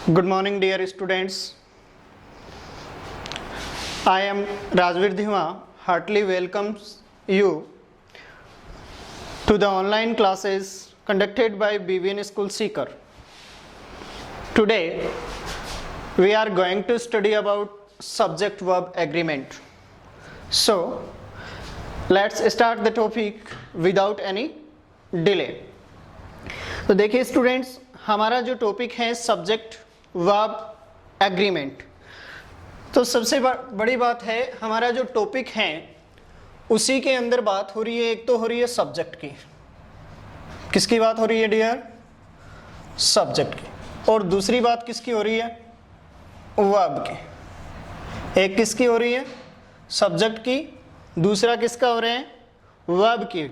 Good morning, dear students. I am Rajveer Dhima. Heartily welcomes you to the online classes conducted by BVN School Seeker. Today, we are going to study about subject-verb agreement. So, let's start the topic without any delay. तो देखिए students, हमारा जो topic है subject verb agreement. तो सबसे बड़ी बात है, हमारा जो टॉपिक है उसी के अंदर बात हो रही है। एक तो हो रही है सब्जेक्ट की, किसकी बात हो रही है डियर? सब्जेक्ट की। और दूसरी बात किसकी हो रही है? वर्ब की। एक किसकी हो रही है? सब्जेक्ट की। दूसरा किसका हो रहे हैं? वर्ब की।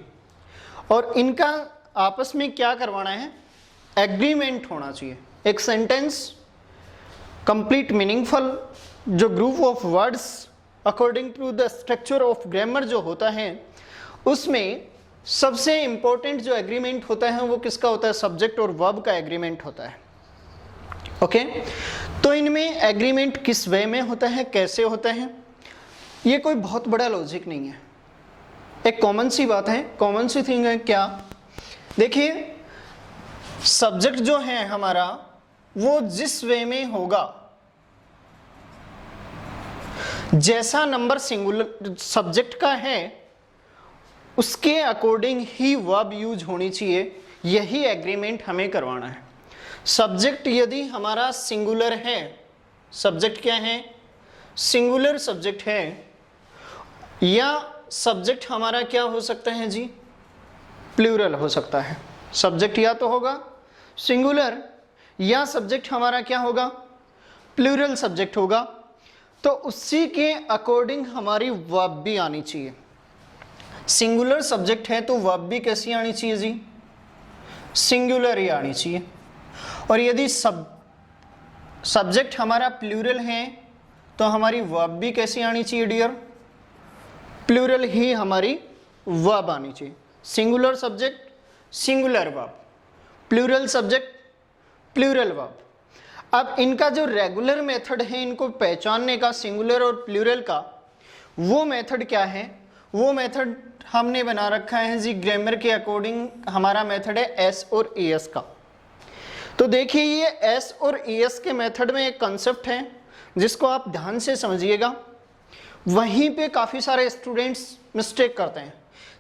और इनका आपस में क्या करवाना है? एग्रीमेंट होना चाहिए। एक सेंटेंस कंप्लीट मीनिंगफुल, जो group of words according to the structure of grammar जो होता है, उसमें सबसे इंपॉर्टेंट जो एग्रीमेंट होता है वो किसका होता है? सब्जेक्ट और वर्ब का एग्रीमेंट होता है। ओके, तो इनमें एग्रीमेंट किस वे में होता है, कैसे होता है, ये कोई बहुत बड़ा लॉजिक नहीं है। एक कॉमन सी बात है, कॉमन सी थिंग है। क्या? देखिए, सब्जेक्ट जो है हमारा वो जिस वे में होगा, जैसा नंबर सिंगुलर सब्जेक्ट का है उसके अकॉर्डिंग ही वर्ब यूज होनी चाहिए। यही एग्रीमेंट हमें करवाना है। सब्जेक्ट यदि हमारा सिंगुलर है, सब्जेक्ट क्या है? सिंगुलर सब्जेक्ट है, या सब्जेक्ट हमारा क्या हो सकता है जी? प्लूरल हो सकता है। सब्जेक्ट या तो होगा सिंगुलर, या सब्जेक्ट हमारा क्या होगा? प्लूरल सब्जेक्ट होगा। तो उसी के अकॉर्डिंग हमारी वर्ब भी आनी चाहिए। सिंगुलर सब्जेक्ट है तो वर्ब भी कैसी आनी चाहिए जी? सिंगुलर ही आनी चाहिए। और यदि सब्जेक्ट हमारा प्लूरल है तो हमारी वर्ब भी कैसी आनी चाहिए डियर? प्लूरल ही हमारी वर्ब आनी चाहिए। Singular subject singular verb, plural subject plural verb. अब इनका जो रेगुलर मेथड है इनको पहचानने का, सिंगुलर और प्लूरल का, वो मेथड क्या है? वो मेथड हमने बना रखा है जी ग्रामर के अकॉर्डिंग। हमारा मेथड है एस और ई एस का। तो देखिए, ये एस और ई एस के मेथड में एक कॉन्सेप्ट है जिसको आप ध्यान से समझिएगा। वहीं पे काफ़ी सारे स्टूडेंट्स मिस्टेक करते हैं।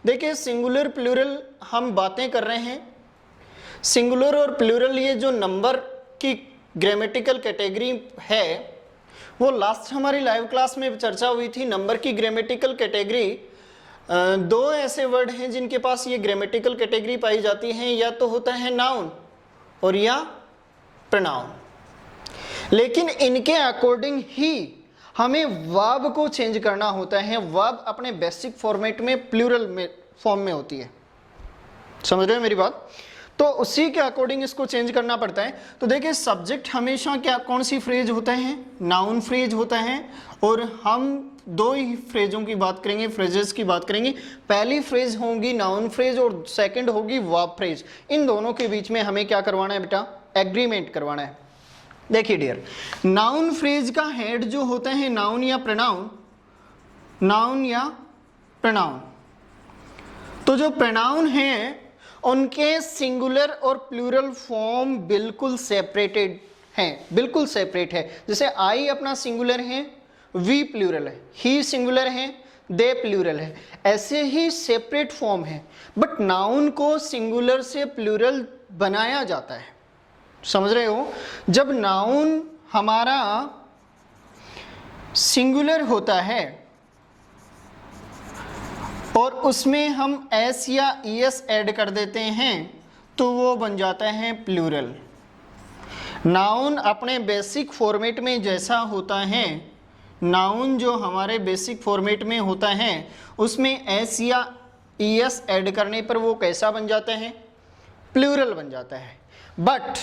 देखिए, सिंगुलर प्लूरल हम बातें कर रहे हैं। सिंगुलर और प्लूरल ये जो नंबर की ग्रामेटिकल कैटेगरी है, वो लास्ट हमारी लाइव क्लास में चर्चा हुई थी। नंबर की ग्रामेटिकल कैटेगरी, दो ऐसे वर्ड हैं जिनके पास ये ग्रामेटिकल कैटेगरी पाई जाती है, या तो होता है नाउन और या प्रोनाउन। लेकिन इनके अकॉर्डिंग ही हमें वर्ब को चेंज करना होता है। वर्ब अपने बेसिक फॉर्मेट में प्लूरल में फॉर्म में होती है। समझ रहे हो मेरी बात? तो उसी के अकॉर्डिंग इसको चेंज करना पड़ता है। तो देखिए, सब्जेक्ट हमेशा क्या, कौन सी फ्रेज होता है? नाउन फ्रेज होता है। और हम दो ही फ्रेजों की बात करेंगे, फ्रेजेस की बात करेंगे। पहली फ्रेज होगी नाउन फ्रेज और सेकंड होगी वर्ब फ्रेज। इन दोनों के बीच में हमें क्या करवाना है बेटा? एग्रीमेंट करवाना है। देखिए डियर, नाउन फ्रेज का हेड जो होता है नाउन या प्रोनाउन, नाउन या प्रोनाउन, तो जो प्रोनाउन है उनके सिंगुलर और प्लूरल फॉर्म बिल्कुल सेपरेटेड हैं, बिल्कुल सेपरेट है। जैसे आई अपना सिंगुलर है, वी प्लूरल है, ही सिंगुलर है, दे प्लूरल है। ऐसे ही सेपरेट फॉर्म है। बट नाउन को सिंगुलर से प्लूरल बनाया जाता है। समझ रहे हो? जब नाउन हमारा सिंगुलर होता है और उसमें हम एस या ई एस ऐड कर देते हैं तो वो बन जाता है प्लूरल। नाउन अपने बेसिक फॉर्मेट में जैसा होता है, नाउन जो हमारे बेसिक फॉर्मेट में होता है उसमें एस या ई एस ऐड करने पर वो कैसा बन जाता है? प्लूरल बन जाता है। बट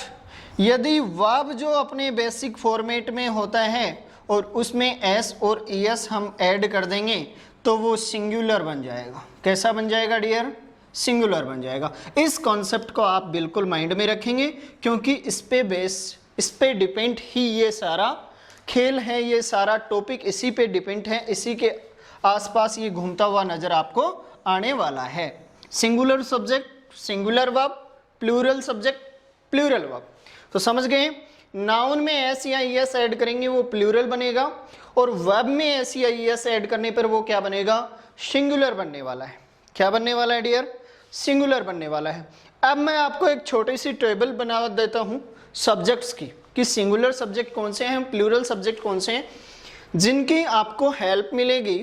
यदि वर्ब जो अपने बेसिक फॉर्मेट में होता है और उसमें एस और ई एस हम ऐड कर देंगे तो वो सिंगुलर बन जाएगा। कैसा बन जाएगा डियर? सिंगुलर बन जाएगा। इस कॉन्सेप्ट को आप बिल्कुल माइंड में रखेंगे क्योंकि इस पे बेस इस पे डिपेंड ही ये सारा खेल है, ये सारा टॉपिक इसी पे डिपेंड है, इसी के आसपास ये घूमता हुआ नजर आपको आने वाला है। Singular subject singular verb, plural subject plural verb. तो समझ गए, नाउन में एस या ईएस ऐड करेंगे वो प्लूरल बनेगा, और वर्ब में एस या ईएस ऐड करने पर वो क्या बनेगा, सिंगुलर बनने वाला है। क्या बनने वाला है डियर, सिंगुलर बनने वाला है। अब मैं आपको एक छोटी सी टेबल बना देता हूं सब्जेक्ट्स की, कि सिंगुलर सब्जेक्ट कौन से हैं, प्लूरल सब्जेक्ट कौन से हैं, जिनकी आपको हेल्प मिलेगी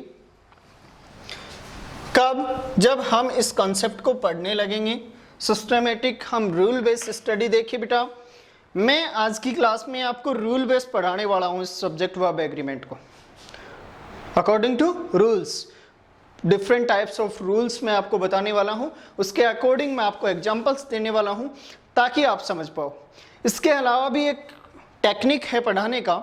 कब, जब हम इस कॉन्सेप्ट को पढ़ने लगेंगे। सिस्टमेटिक हम रूल बेस्ड स्टडी। देखिए बेटा, मैं आज की क्लास में आपको रूल बेस्ड पढ़ाने वाला हूं इस सब्जेक्ट वर्ब एग्रीमेंट को, according to rules. Different types of rules मैं आपको बताने वाला हूं, उसके अकॉर्डिंग मैं आपको एग्जांपल्स देने वाला हूं ताकि आप समझ पाओ। इसके अलावा भी एक टेक्निक है पढ़ाने का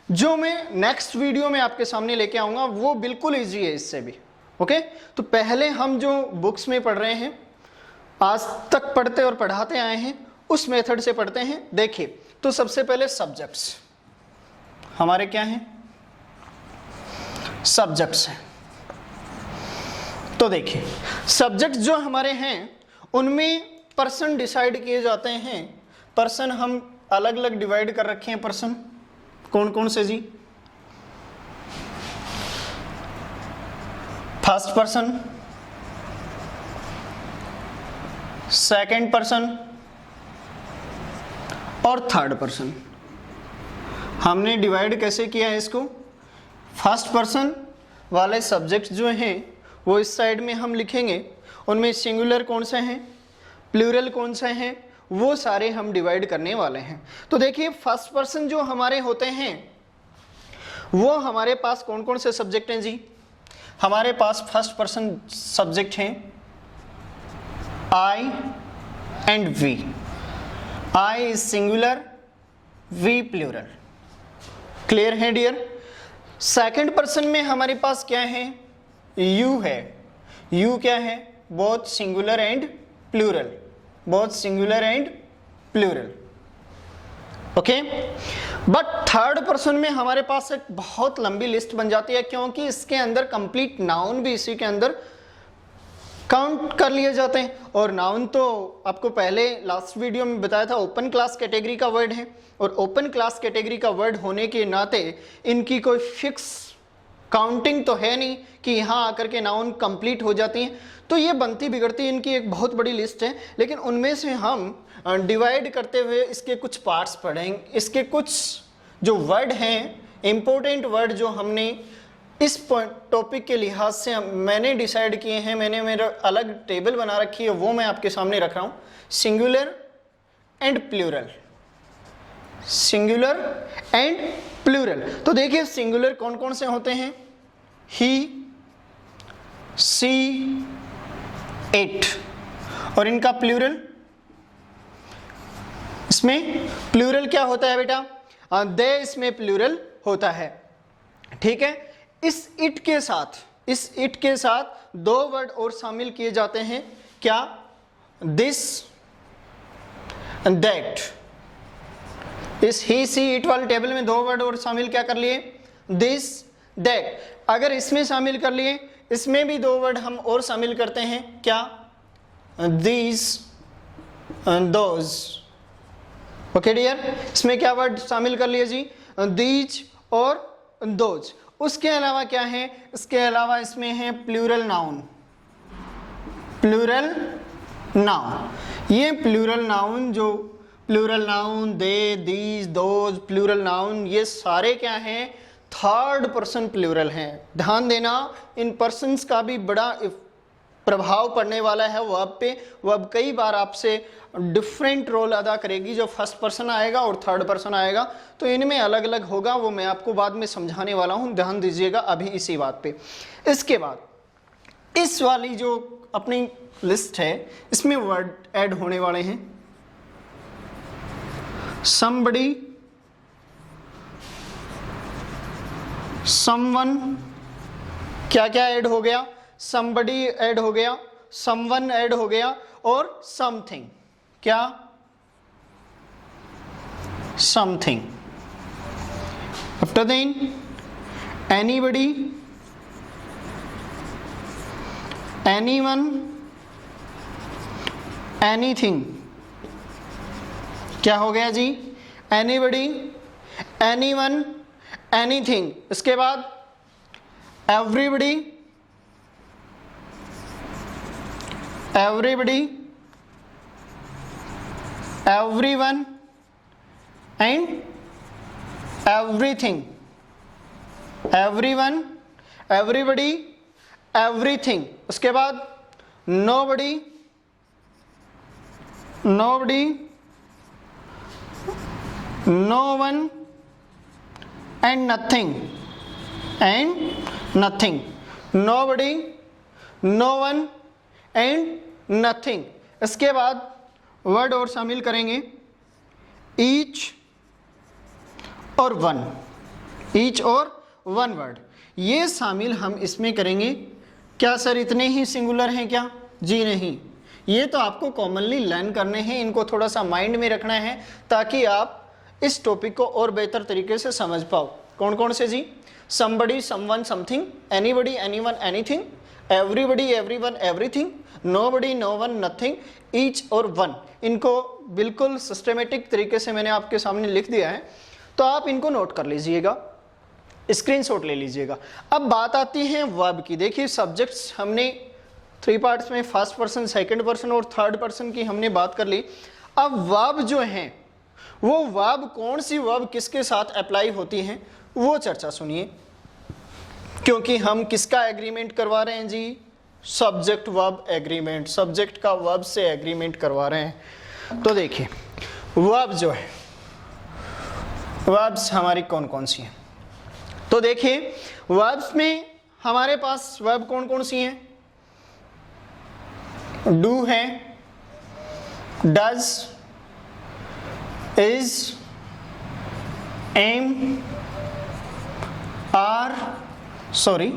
जो मैं नेक्स्ट वीडियो में आपके सामने लेके आऊँगा, वो बिल्कुल ईजी है इससे भी। ओके, तो पहले हम जो बुक्स में पढ़ रहे हैं, आज तक पढ़ते और पढ़ाते आए हैं, उस मेथड से पढ़ते हैं। देखिए, तो सबसे पहले सब्जेक्ट्स हमारे क्या हैं, सब्जेक्ट्स हैं। तो देखिए, सब्जेक्ट जो हमारे हैं उनमें पर्सन डिसाइड किए जाते हैं। पर्सन हम अलग अलग डिवाइड कर रखे हैं। पर्सन कौन कौन से जी, फर्स्ट पर्सन, सेकंड पर्सन और थर्ड पर्सन। हमने डिवाइड कैसे किया है इसको, फर्स्ट पर्सन वाले सब्जेक्ट जो हैं वो इस साइड में हम लिखेंगे, उनमें सिंगुलर कौन से हैं, प्लूरल कौन से हैं, वो सारे हम डिवाइड करने वाले हैं। तो देखिए, फर्स्ट पर्सन जो हमारे होते हैं वो हमारे पास कौन कौन से सब्जेक्ट हैं जी, हमारे पास फर्स्ट पर्सन सब्जेक्ट हैं I and we. I is singular, we plural. Clear है डियर। सेकंड पर्सन में हमारे पास क्या है, यू है। यू क्या है, both singular and plural, both singular and plural. Okay, but third person में हमारे पास एक बहुत लंबी लिस्ट बन जाती है, क्योंकि इसके अंदर कंप्लीट नाउन भी इसी के अंदर काउंट कर लिए जाते हैं। और नाउन तो आपको पहले लास्ट वीडियो में बताया था ओपन क्लास कैटेगरी का वर्ड है, और ओपन क्लास कैटेगरी का वर्ड होने के नाते इनकी कोई फिक्स काउंटिंग तो है नहीं कि यहाँ आकर के नाउन कंप्लीट हो जाती हैं। तो ये बनती बिगड़ती इनकी एक बहुत बड़ी लिस्ट है, लेकिन उनमें से हम डिवाइड करते हुए इसके कुछ पार्ट्स पढ़ेंगे। इसके कुछ जो वर्ड हैं, इंपॉर्टेंट वर्ड जो हमने इस टॉपिक के लिहाज से मैंने डिसाइड किए हैं, मैंने मेरा अलग टेबल बना रखी है, वो मैं आपके सामने रख रहा हूँ। Singular and plural, singular and plural. तो देखिए, सिंगुलर कौन कौन से होते हैं, ही, सी, इट। और इनका प्लूरल, इसमें प्लूरल क्या होता है बेटा, दे इसमें प्लूरल होता है। ठीक है, इस इट के साथ दो वर्ड और शामिल किए जाते हैं। क्या, दिस एंड दैट। इस ही सी इट वाले टेबल में दो वर्ड और शामिल क्या कर लिए, दिस दैट। अगर इसमें शामिल कर लिए, इसमें भी दो वर्ड हम और शामिल करते हैं। क्या, these and those. Okay dear, इसमें क्या वर्ड शामिल कर लिए जी, दीज और दोज। उसके अलावा क्या है, इसके अलावा इसमें है प्लूरल नाउन, प्लूरल नाउन। ये प्लूरल नाउन जो plural noun, they, these, those, plural noun, ये सारे क्या हैं, थर्ड पर्सन प्लूरल हैं। ध्यान देना, इन पर्सन्स का भी बड़ा प्रभाव पड़ने वाला है वर्ब पे। वर्ब कई बार आपसे डिफरेंट रोल अदा करेगी, जो फर्स्ट पर्सन आएगा और थर्ड पर्सन आएगा, तो इनमें अलग अलग होगा, वो मैं आपको बाद में समझाने वाला हूँ, ध्यान दीजिएगा अभी इसी बात पे। इसके बाद इस वाली जो अपनी लिस्ट है, इसमें वर्ड ऐड होने वाले हैं। somebody, someone, क्या क्या ऐड हो गया, somebody ऐड हो गया, someone ऐड हो गया, और something। क्या, something. After then, anybody, anyone, anything. क्या हो गया जी? anybody, anyone, anything. इसके बाद everybody, everybody, everyone and everything. everyone, everybody, everything. उसके बाद nobody, nobody, no one and nothing, and nothing. nobody, no one and nothing. इसके बाद वर्ड और शामिल करेंगे each और one, each और one वर्ड, ये शामिल हम इसमें करेंगे। क्या सर इतने ही सिंगुलर हैं क्या? जी नहीं, ये तो आपको कॉमनली लर्न करने हैं, इनको थोड़ा सा माइंड में रखना है ताकि आप इस टॉपिक को और बेहतर तरीके से समझ पाओ। कौन कौन से जी? somebody, someone, something, anybody, anyone, anything, everybody, everyone, everything, nobody, no one, nothing, each और one। इनको बिल्कुल सिस्टमेटिक तरीके से मैंने आपके सामने लिख दिया है, तो आप इनको नोट कर लीजिएगा, स्क्रीनशॉट ले लीजिएगा। अब बात आती है वर्ब की। देखिए सब्जेक्ट्स हमने 3 पार्ट्स में फर्स्ट पर्सन, सेकंड पर्सन और थर्ड पर्सन की हमने बात कर ली। अब वर्ब जो हैं वो वर्ब कौन सी वर्ब किसके साथ अप्लाई होती हैं वो चर्चा सुनिए, क्योंकि हम किसका एग्रीमेंट करवा रहे हैं जी? सब्जेक्ट वर्ब एग्रीमेंट, सब्जेक्ट का वर्ब से एग्रीमेंट करवा रहे हैं। तो देखिए वर्ब जो है, वर्ब्स हमारी कौन कौन सी हैं? तो देखिए वर्ब्स में हमारे पास वर्ब कौन कौन सी हैं? डू है, does, is, am, are, sorry,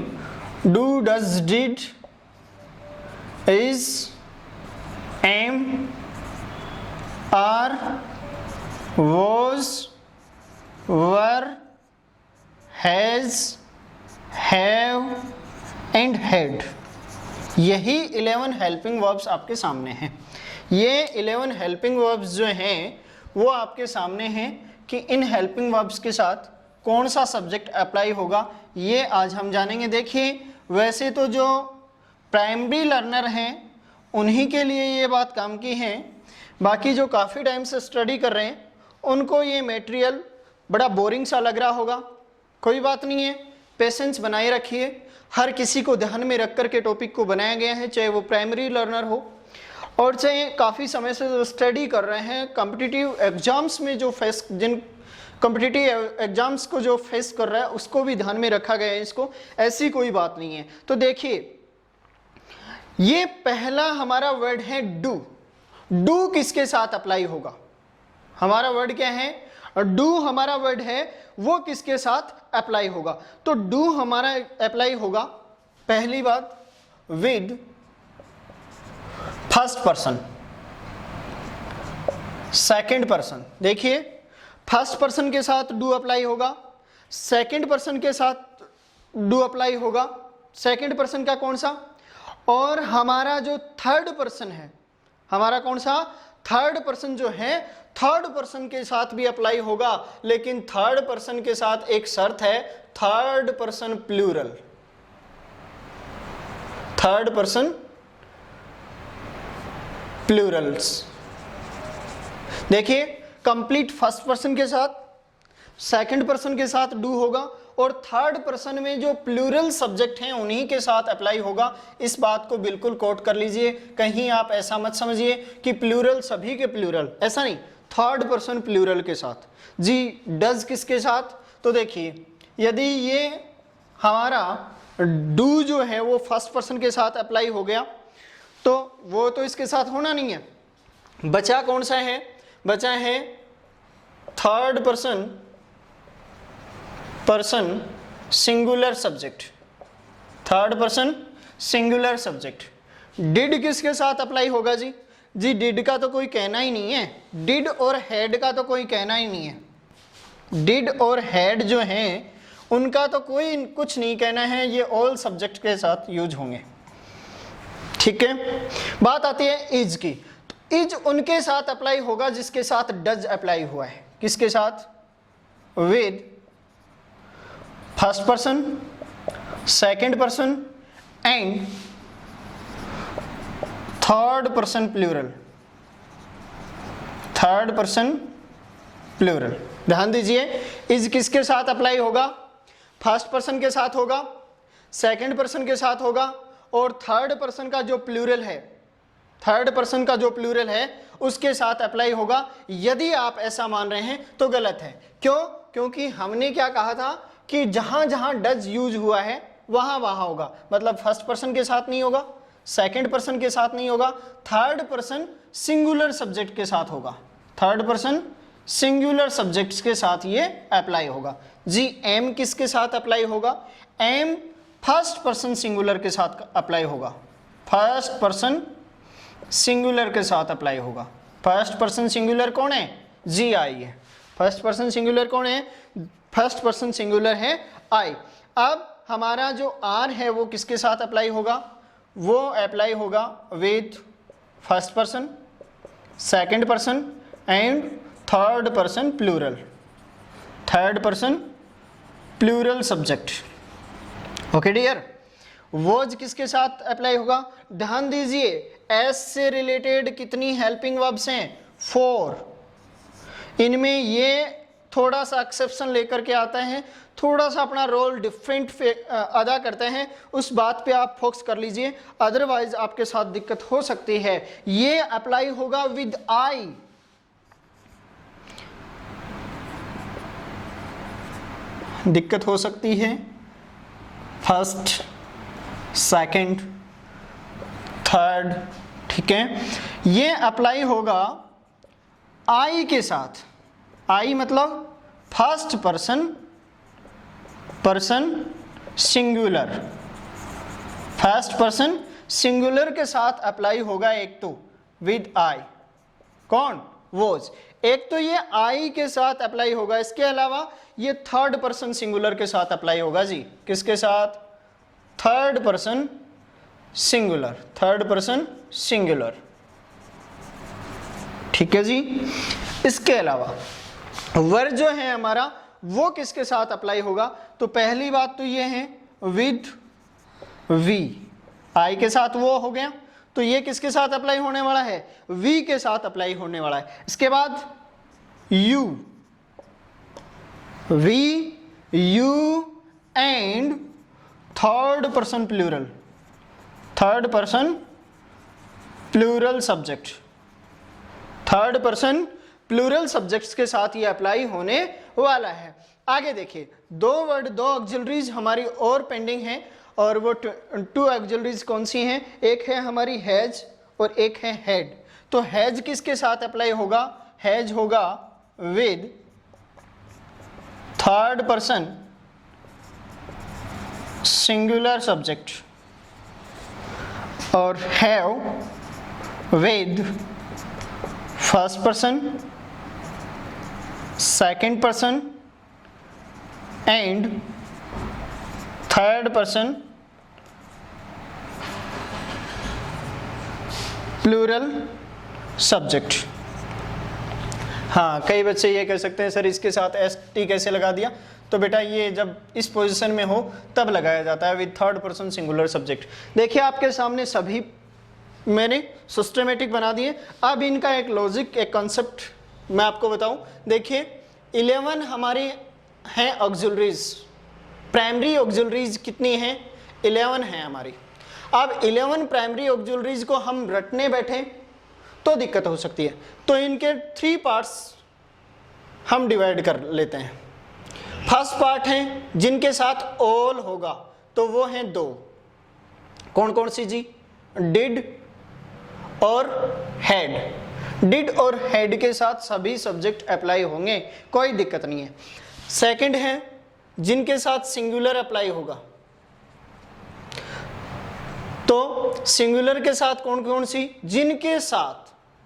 do, does, did, is, am, are, was, were, has, have and had। यही 11 हेल्पिंग वर्ब्स आपके सामने हैं। ये 11 हेल्पिंग वर्ब्स जो हैं वो आपके सामने हैं कि इन हेल्पिंग वर्ब्स के साथ कौन सा सब्जेक्ट अप्लाई होगा, ये आज हम जानेंगे। देखिए वैसे तो जो प्राइमरी लर्नर हैं उन्हीं के लिए ये बात काम की है, बाकी जो काफ़ी टाइम से स्टडी कर रहे हैं उनको ये मटेरियल बड़ा बोरिंग सा लग रहा होगा। कोई बात नहीं है, पेशेंस बनाए रखिए। हर किसी को ध्यान में रख कर के टॉपिक को बनाया गया है, चाहे वो प्राइमरी लर्नर हो और चाहे काफ़ी समय से जो स्टडी कर रहे हैं, कॉम्पिटिटिव एग्जाम्स में जो जिन कॉम्पिटिटिव एग्जाम्स को जो फेस कर रहा है उसको भी ध्यान में रखा गया है। इसको ऐसी कोई बात नहीं है। तो देखिए ये पहला हमारा वर्ड है डू। डू किसके साथ अप्लाई होगा? हमारा वर्ड क्या है? डू हमारा वर्ड है, वो किसके साथ अप्लाई होगा? तो डू हमारा अप्लाई होगा पहली बात with first person, second person. देखिए फर्स्ट पर्सन के साथ डू अप्लाई होगा, सेकंड पर्सन के साथ डू अप्लाई होगा। सेकंड पर्सन का कौन सा? और हमारा जो थर्ड पर्सन है, हमारा कौन सा? थर्ड पर्सन जो है, थर्ड पर्सन के साथ भी अप्लाई होगा, लेकिन थर्ड पर्सन के साथ एक शर्त है, third person plural. Third person plurals. देखिए कंप्लीट फर्स्ट पर्सन के साथ, सेकंड पर्सन के साथ डू होगा और थर्ड पर्सन में जो प्लूरल सब्जेक्ट हैं उन्हीं के साथ अप्लाई होगा। इस बात को बिल्कुल कोट कर लीजिए, कहीं आप ऐसा मत समझिए कि प्लूरल सभी के प्लूरल, ऐसा नहीं, थर्ड पर्सन प्लूरल के साथ। जी डज किसके साथ? तो देखिए यदि ये हमारा डू जो है वो फर्स्ट पर्सन के साथ अप्लाई हो गया तो वो तो इसके साथ होना नहीं है। बचा कौन सा है? बचा है third person singular subject. Third person singular subject. Did किसके साथ अप्लाई होगा जी? जी डिड का तो कोई कहना ही नहीं है, डिड और हैड का तो कोई कहना ही नहीं है। डिड और हैड जो हैं उनका तो कोई कुछ नहीं कहना है, ये ऑल सब्जेक्ट के साथ यूज होंगे। ठीक है, बात आती है इज की। तो इज उनके साथ अप्लाई होगा जिसके साथ डज अप्लाई हुआ है। किसके साथ? With first person, second person and third person plural. Third person plural, ध्यान दीजिए, इज किसके साथ अप्लाई होगा? फर्स्ट पर्सन के साथ होगा, सेकंड पर्सन के साथ होगा, और थर्ड पर्सन का जो प्लूरल है, थर्ड पर्सन का जो प्लूरल है उसके साथ अप्लाई होगा। यदि आप ऐसा मान रहे हैं तो गलत है। क्यों? क्योंकि हमने क्या कहा था कि जहां जहां डज यूज हुआ है वहां वहां होगा। मतलब फर्स्ट पर्सन के साथ नहीं होगा, सेकंड पर्सन के साथ नहीं होगा, थर्ड पर्सन सिंगुलर सब्जेक्ट के साथ होगा। थर्ड पर्सन सिंगुलर सब्जेक्ट्स के साथ ये अप्लाई होगा। जी एम किसके साथ अप्लाई होगा? एम फर्स्ट पर्सन सिंगुलर के साथ अप्लाई होगा। फर्स्ट पर्सन सिंगुलर के साथ अप्लाई होगा। फर्स्ट पर्सन सिंगुलर कौन है? जी आई है। फर्स्ट पर्सन सिंगुलर कौन है? फर्स्ट पर्सन सिंगुलर है आई। अब हमारा जो आर है वो किसके साथ अप्लाई होगा? वो अप्लाई होगा with first person, second person and third person plural. Third person plural subject. Okay dear, was किसके साथ अप्लाई होगा? ध्यान दीजिए, एस से रिलेटेड कितनी हेल्पिंग वर्ब्स हैं? 4। इनमें ये थोड़ा सा एक्सेप्शन लेकर के आता है, थोड़ा सा अपना रोल डिफरेंट अदा करते हैं, उस बात पे आप फोकस कर लीजिए, अदरवाइज आपके साथ दिक्कत हो सकती है। ये अप्लाई होगा विद आई। दिक्कत हो सकती है फर्स्ट, सेकंड, थर्ड, ठीक है। ये अप्लाई होगा आई के साथ। आई मतलब first person, person singular. First person singular के साथ अप्लाई होगा एक तो विद आई। कौन? वॉज। एक तो ये आई के साथ अप्लाई होगा, इसके अलावा ये थर्ड पर्सन सिंगुलर के साथ अप्लाई होगा जी। किसके साथ? Third person singular. Third person singular, ठीक है जी। इसके अलावा वर्ब जो है हमारा वो किसके साथ अप्लाई होगा? तो पहली बात तो ये है विद वी। आई के साथ वो हो गया, तो ये किसके साथ अप्लाई होने वाला है? वी के साथ अप्लाई होने वाला है। इसके बाद you, we, you and third person plural. Third person plural subject. Third person plural subjects के साथ ये अप्लाई होने वाला है। आगे देखिए, दो वर्ड, दो ऑक्सिलरीज हमारी और पेंडिंग हैं, और वो 2 ऑक्सिलरीज कौन सी हैं? एक है हमारी हैज और एक है हैड। तो हैज किसके साथ अप्लाई होगा? हैज होगा with third person singular subject, और have with first person, second person and third person plural subject. हाँ, कई बच्चे ये कह सकते हैं सर इसके साथ एस टी कैसे लगा दिया? तो बेटा ये जब इस पोजीशन में हो तब लगाया जाता है with third person singular subject. देखिए आपके सामने सभी मैंने सिस्टमेटिक बना दिए। अब इनका एक लॉजिक, एक कॉन्सेप्ट मैं आपको बताऊं। देखिए 11 हमारी हैं ऑक्सिलरीज। प्राइमरी ऑक्सिलरीज कितनी हैं? 11 हैं हमारी। अब 11 प्राइमरी ऑक्सिलरीज को हम रटने बैठे तो दिक्कत हो सकती है, तो इनके 3 पार्ट्स हम डिवाइड कर लेते हैं। फर्स्ट पार्ट है जिनके साथ ऑल होगा, तो वो हैं 2। कौन कौन सी जी? डिड और हैड। डिड और हैड के साथ सभी सब्जेक्ट अप्लाई होंगे, कोई दिक्कत नहीं है। सेकंड है जिनके साथ सिंगुलर अप्लाई होगा, तो सिंगुलर के साथ कौन कौन सी?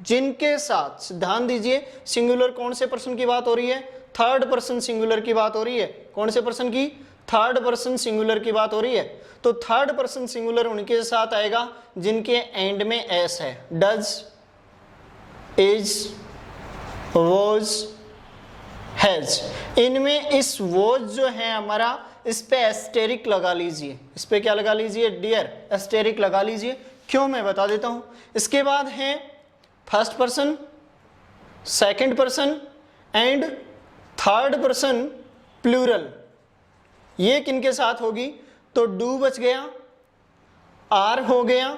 जिनके साथ ध्यान दीजिए, सिंगुलर कौन से पर्सन की बात हो रही है? थर्ड पर्सन सिंगुलर की बात हो रही है। कौन से पर्सन की? थर्ड पर्सन सिंगुलर की बात हो रही है। तो थर्ड पर्सन सिंगुलर उनके साथ आएगा जिनके एंड में एस है। Does, is, was, has. इनमें इस वॉज जो है हमारा, इस पे एस्टेरिक लगा लीजिए। इस पे क्या लगा लीजिए डियर? एस्टेरिक लगा लीजिए। क्यों, मैं बता देता हूं। इसके बाद है first person, second person and third person plural. ये किनके साथ होगी? तो डू बच गया, आर हो गया,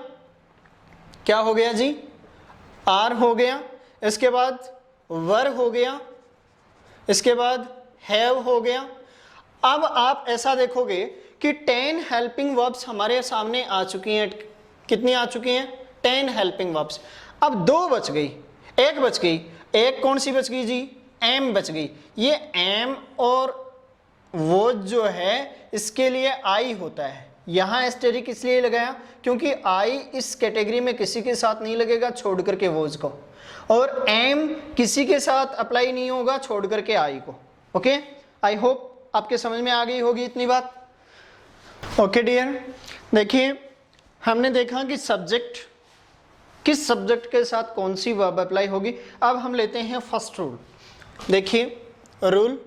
क्या हो गया जी? आर हो गया। इसके बाद वर हो गया, इसके बाद हैव हो गया। अब आप ऐसा देखोगे कि 10 हेल्पिंग वर्ब्स हमारे सामने आ चुकी हैं। कितनी आ चुकी हैं? 10 हेल्पिंग वर्ब्स। अब 2 बच गई, एक बच गई। एक कौन सी बच गई जी? एम बच गई। ये एम और वो जो है इसके लिए आई होता है। यहां एस्टेरिक इसलिए लगाया क्योंकि आई इस कैटेगरी में किसी के साथ नहीं लगेगा छोड़ करके वोज को, और एम किसी के साथ अप्लाई नहीं होगा छोड़ करके आई को। ओके, आई होप आपके समझ में आ गई होगी इतनी बात। ओके डियर, देखिए हमने देखा कि सब्जेक्ट, किस सब्जेक्ट के साथ कौन सी वर्ब अप्लाई होगी। अब हम लेते हैं फर्स्ट रूल। देखिए रूल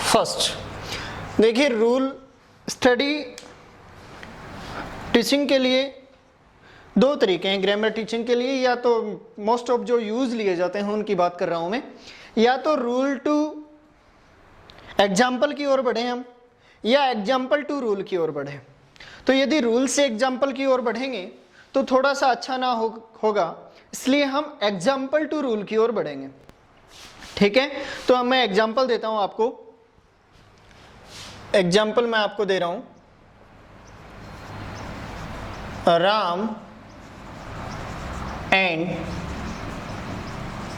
फर्स्ट, देखिए रूल स्टडी टीचिंग के लिए 2 तरीके हैं ग्रामर टीचिंग के लिए। या तो मोस्ट ऑफ जो यूज लिए जाते हैं उनकी बात कर रहा हूं मैं, या तो रूल टू एग्जाम्पल की ओर बढ़े हम, या एग्जाम्पल टू रूल की ओर बढ़े। तो यदि रूल से एग्जाम्पल की ओर बढ़ेंगे तो थोड़ा सा अच्छा ना होगा, इसलिए हम एग्जाम्पल टू रूल की ओर बढ़ेंगे। ठीक है, तो अब मैं एग्जाम्पल देता हूं आपको। एग्जाम्पल मैं आपको दे रहा हूं, राम एंड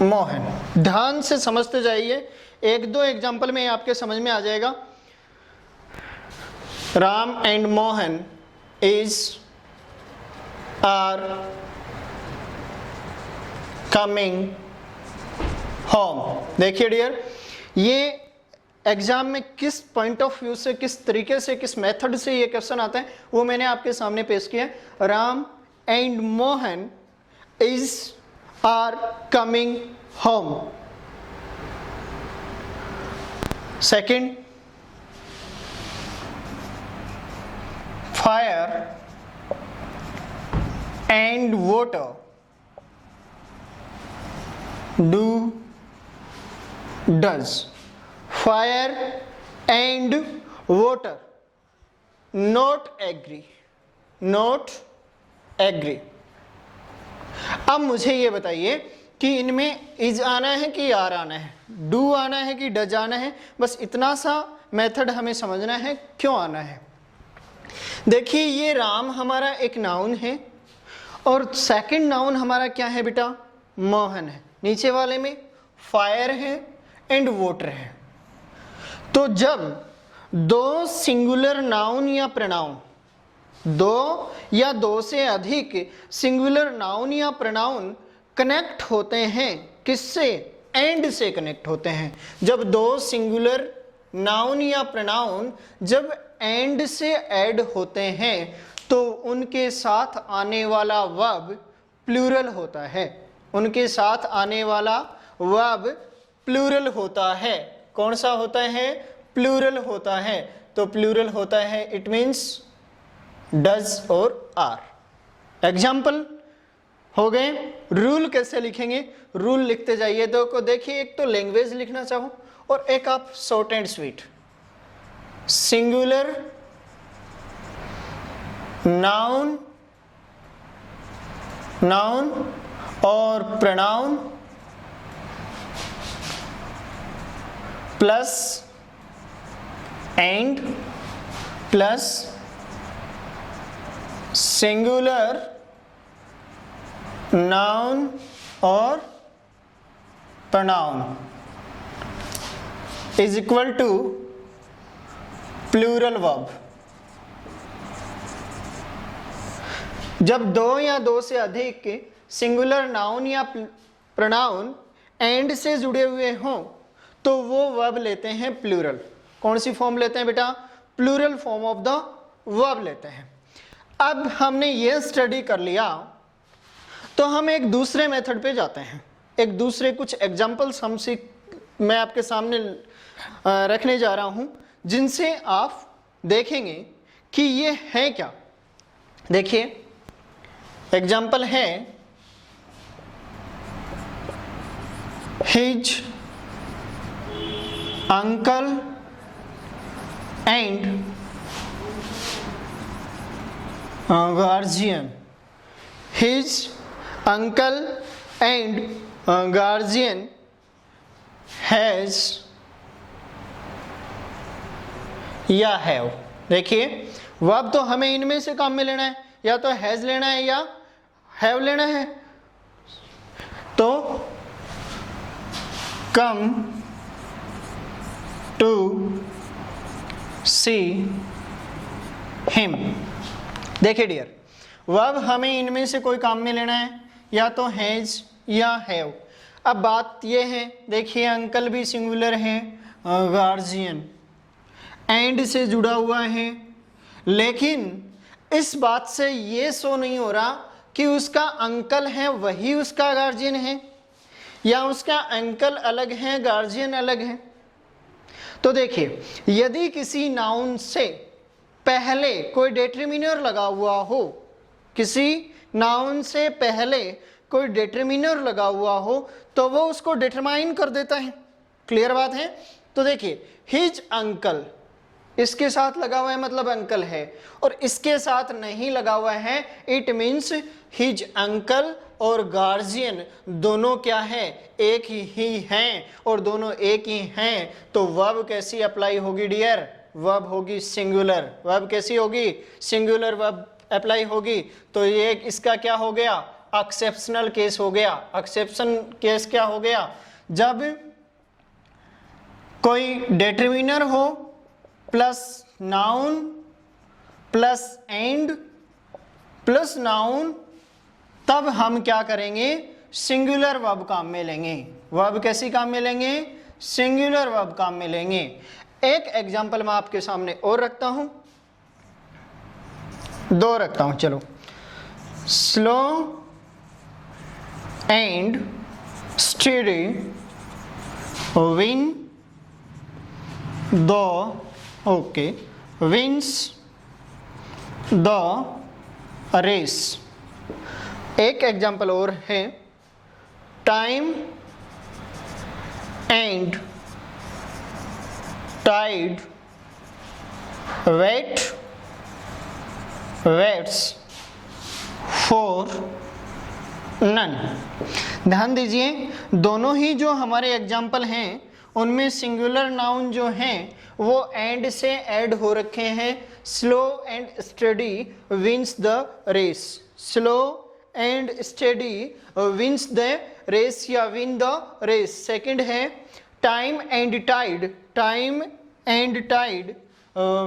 मोहन। ध्यान से समझते जाइए, 1-2 एग्जाम्पल में आपके समझ में आ जाएगा। Ram and Mohan is are coming home. देखिए डियर, ये एग्जाम में किस पॉइंट ऑफ व्यू से, किस तरीके से, किस मेथड से ये क्वेश्चन आता है वो मैंने आपके सामने पेश किया है। Ram and Mohan is are coming home. Second, fire and water do does. Fire and water not agree, not agree. अब मुझे ये बताइए कि इनमें इज आना है कि आर आना है, डू आना है कि डज आना है। बस इतना सा मेथड हमें समझना है क्यों आना है। देखिए ये राम हमारा एक नाउन है और सेकंड नाउन हमारा क्या है बेटा? मोहन है। नीचे वाले में फायर है एंड वाटर है। तो जब 2 सिंगुलर नाउन या प्रोनाउन, 2 या 2 से अधिक सिंगुलर नाउन या प्रोनाउन कनेक्ट होते हैं, किससे? एंड से कनेक्ट होते हैं। जब 2 सिंगुलर नाउन या प्रोनाउन जब एंड से ऐड होते हैं तो उनके साथ आने वाला वर्ब प्लूरल होता है। उनके साथ आने वाला वर्ब प्लूरल होता है। कौन सा होता है? प्लूरल होता है। तो प्लूरल होता है, इट मीन्स डज और आर। एग्जाम्पल हो गए। रूल कैसे लिखेंगे? रूल लिखते जाइए। तो देखिए, एक तो लैंग्वेज लिखना चाहो और एक आप short and sweet. Singular noun, noun और pronoun plus and plus singular noun और pronoun is equal to plural verb. जब 2 या 2 से अधिक सिंगुलर नाउन या प्रोनाउन एंड से जुड़े हुए हों तो वो वर्ब लेते हैं प्लूरल। कौन सी फॉर्म लेते हैं बेटा? Plural form of the verb लेते हैं। अब हमने ये स्टडी कर लिया तो हम एक दूसरे मेथड पे जाते हैं। एक दूसरे कुछ एग्जांपल्स मैं आपके सामने रखने जा रहा हूं जिनसे आप देखेंगे कि ये है क्या। देखिए एग्जांपल है his uncle and guardian. His uncle and guardian has या have। देखिए वर्ब तो हमें इनमें से काम में लेना है, या तो हैज लेना है या हैव लेना है। तो कम टू सी हिम। देखिए डियर, वर्ब हमें इनमें से कोई काम में लेना है, या तो हैज या हैव। अब बात ये है, देखिए अंकल भी सिंगुलर है, गार्जियन एंड से जुड़ा हुआ है, लेकिन इस बात से ये शो नहीं हो रहा कि उसका अंकल है वही उसका गार्जियन है, या उसका अंकल अलग है गार्जियन अलग है। तो देखिए यदि किसी नाउन से पहले कोई डिटरमिनर लगा हुआ हो, किसी नाउन से पहले कोई डिटरमिनर लगा हुआ हो, तो वो उसको डिटरमाइन कर देता है। क्लियर बात है? तो देखिए हिज अंकल इसके साथ लगा हुआ है मतलब अंकल है, और इसके साथ नहीं लगा हुआ है, इट मीन्स हिज अंकल और गार्जियन दोनों क्या है? एक ही हैं, और दोनों एक ही हैं। तो वर्ब कैसी अप्लाई होगी डियर? वर्ब होगी सिंगुलर। वर्ब कैसी होगी? सिंगुलर वर्ब अप्लाई होगी। तो ये इसका क्या हो गया? एक्सेप्शनल केस हो गया। एक्सेप्शन केस क्या हो गया? जब कोई डिटरमिनर हो plus noun plus and plus noun, तब हम क्या करेंगे? सिंगुलर वर्ब काम में लेंगे। वर्ब कैसी काम में लेंगे? सिंगुलर वर्ब काम में लेंगे। एक एग्जांपल मैं आपके सामने और रखता हूं, दो रखता हूं, चलो। Slow and steady win the wins the race. एक एग्जांपल और है, time and tide waits for none. ध्यान दीजिए दोनों ही जो हमारे एग्जाम्पल हैं उनमें सिंगुलर नाउन जो हैं वो एंड से ऐड हो रखे हैं। Slow and study wins the race. Slow and study wins the race या विन द रेस। सेकंड है time and tide. Time and tide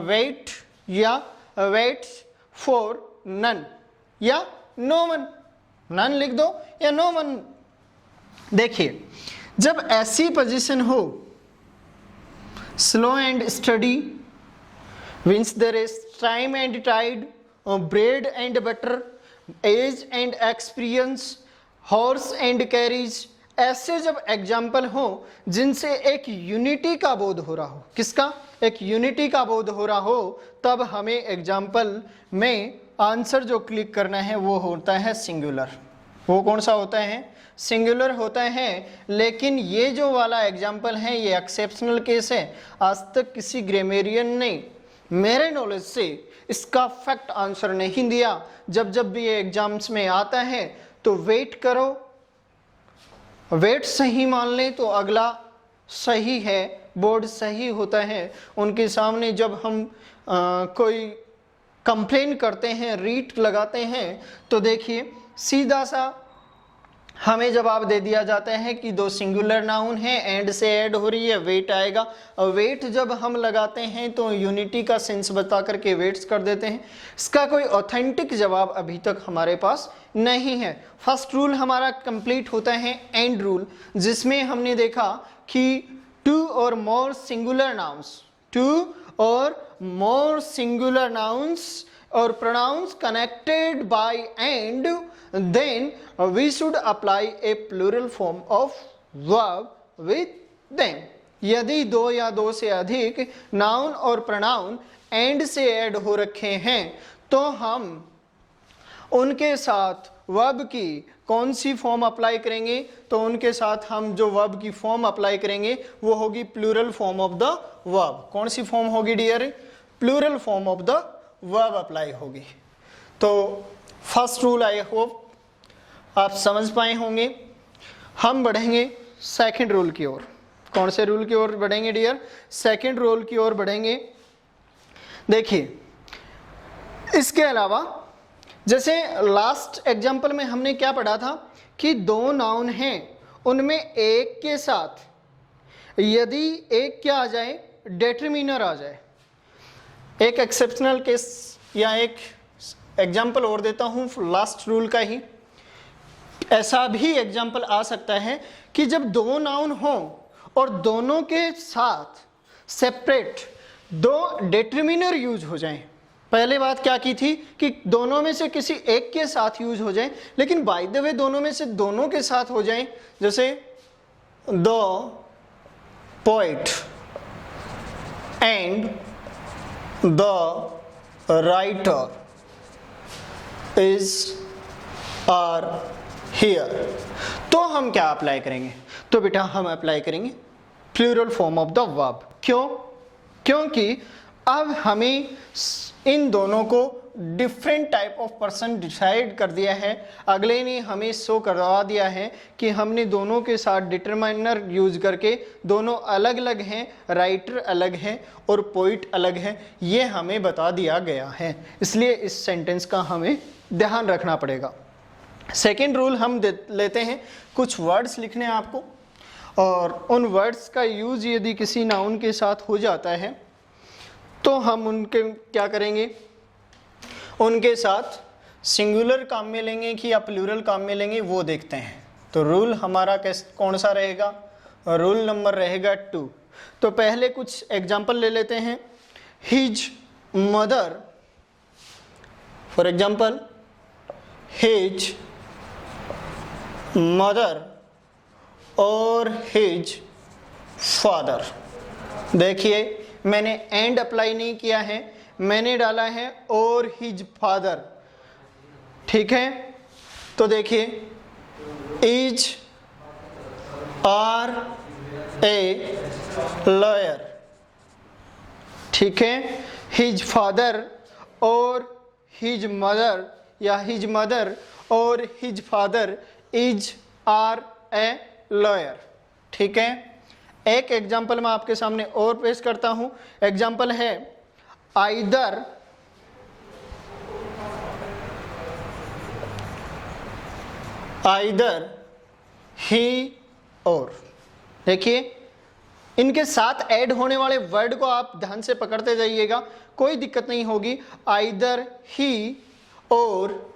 wait या वेट्स फॉर नन या नो वन। नन लिख दो या नो वन। देखिए जब ऐसी पोजीशन हो, slow and study wins the race, time and tide, bread and butter, age and experience, horse and carriage, ऐसे जब एग्जाम्पल हो जिनसे एक यूनिटी का बोध हो रहा हो, किसका? एक यूनिटी का बोध हो रहा हो, तब हमें एग्जाम्पल में आंसर जो क्लिक करना है वो होता है सिंगुलर। वो कौन सा होता है? सिंगुलर होता है। लेकिन ये जो वाला एग्जाम्पल है ये एक्सेप्शनल केस है। आज तक किसी ग्रामेरियन ने मेरे नॉलेज से इसका फैक्ट आंसर नहीं दिया। जब जब भी ये एग्जाम्स में आता है तो वेट करो, वेट सही मान ले तो अगला सही है, बोर्ड सही होता है। उनके सामने जब हम कोई कंप्लेन करते हैं, रीट लगाते हैं, तो देखिए सीधा सा हमें जवाब दे दिया जाता है कि दो सिंगुलर नाउन है, एंड से ऐड हो रही है, वेट आएगा। और वेट जब हम लगाते हैं तो यूनिटी का सेंस बता करके वेट्स कर देते हैं। इसका कोई ऑथेंटिक जवाब अभी तक हमारे पास नहीं है। फर्स्ट रूल हमारा कंप्लीट होता है एंड रूल, जिसमें हमने देखा कि to or more singular nouns, two or more singular nouns or pronouns connected by and, then we should apply a plural form of verb with them. यदि दो या दो से अधिक नाउन और प्रोनाउन एंड से ऐड हो रखे हैं तो हम उनके साथ वर्ब की कौन सी फॉर्म अप्लाई करेंगे, तो उनके साथ हम जो वर्ब की फॉर्म अप्लाई करेंगे वो होगी plural form of the verb. कौन सी फॉर्म होगी dear? Plural form of the verb apply होगी। तो फर्स्ट रूल आई होप आप समझ पाए होंगे। हम बढ़ेंगे सेकंड रूल की ओर। कौन से रूल की ओर बढ़ेंगे डियर? सेकंड रूल की ओर बढ़ेंगे। देखिए, इसके अलावा जैसे लास्ट एग्जाम्पल में हमने क्या पढ़ा था कि दो नाउन हैं, उनमें एक के साथ यदि एक क्या आ जाए, डिटरमिनर आ जाए। एक एक्सेप्शनल केस या एक एग्जाम्पल और देता हूँ लास्ट रूल का ही। ऐसा भी एग्जाम्पल आ सकता है कि जब दो नाउन हो और दोनों के साथ सेपरेट दो डिटरमिनर यूज हो जाएं। पहले बात क्या की थी कि दोनों में से किसी एक के साथ यूज हो जाए, लेकिन बाय द वे दोनों में से दोनों के साथ हो जाएं। जैसे the poet and the writer is are here, तो हम क्या अप्लाई करेंगे? तो बेटा हम अप्लाई करेंगे plural form of the verb. क्यों? क्योंकि अब हमें इन दोनों को different type of person decide कर दिया है। अगले ने हमें शो करवा दिया है कि हमने दोनों के साथ डिटरमाइनर यूज करके दोनों अलग अलग हैं, राइटर अलग हैं और पोइट अलग हैं, ये हमें बता दिया गया है। इसलिए इस सेंटेंस का हमें ध्यान रखना पड़ेगा। सेकेंड रूल हम लेते हैं, कुछ वर्ड्स लिखने हैं आपको, और उन वर्ड्स का यूज यदि किसी नाउन के साथ हो जाता है तो हम उनके क्या करेंगे, उनके साथ सिंगुलर काम में लेंगे कि या प्लूरल काम में लेंगे, वो देखते हैं। तो रूल हमारा कौन सा रहेगा? रूल नंबर रहेगा 2। तो पहले कुछ एग्जाम्पल ले लेते हैं। His mother, for example his mother और हिज फादर। देखिए मैंने एंड अप्लाई नहीं किया है, मैंने डाला है और हिज फादर। ठीक है, तो देखिए इज आर ए लॉयर। ठीक है, हिज फादर और हिज मदर या हिज मदर और his father is are a lawyer. ठीक है, एक एग्जाम्पल मैं आपके सामने और पेश करता हूं। एग्जाम्पल है आइदर ही और। देखिए इनके साथ ऐड होने वाले वर्ड को आप ध्यान से पकड़ते जाइएगा, कोई दिक्कत नहीं होगी। आइदर ही और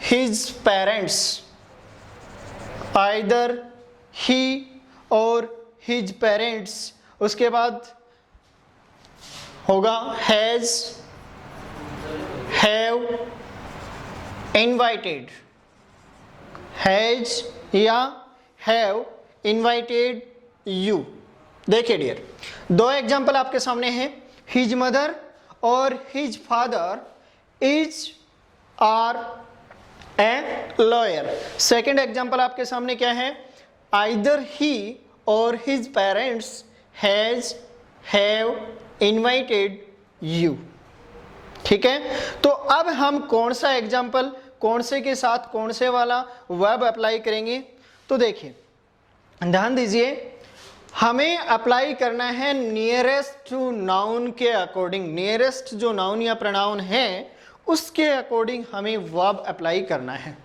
हिज पेरेंट्स, आइदर ही और हिज पेरेंट्स। उसके बाद होगा हैज, हैव, इनवाइटेड। हैज या हैव इनवाइटेड यू। देखिए डियर, दो एग्जाम्पल आपके सामने हैं, हिज मदर और his father is are a lawyer. Second example आपके सामने क्या है? आइदर ही और his parents has, have invited you. ठीक है, तो अब हम कौन सा एग्जाम्पल, कौन से के साथ कौन से वाला वर्ब अप्लाई करेंगे? तो देखिए ध्यान दीजिए, हमें अप्लाई करना है नियरेस्ट टू नाउन के अकॉर्डिंग। नियरेस्ट जो नाउन या प्रोनाउन है उसके अकॉर्डिंग हमें वर्ब अप्लाई करना है।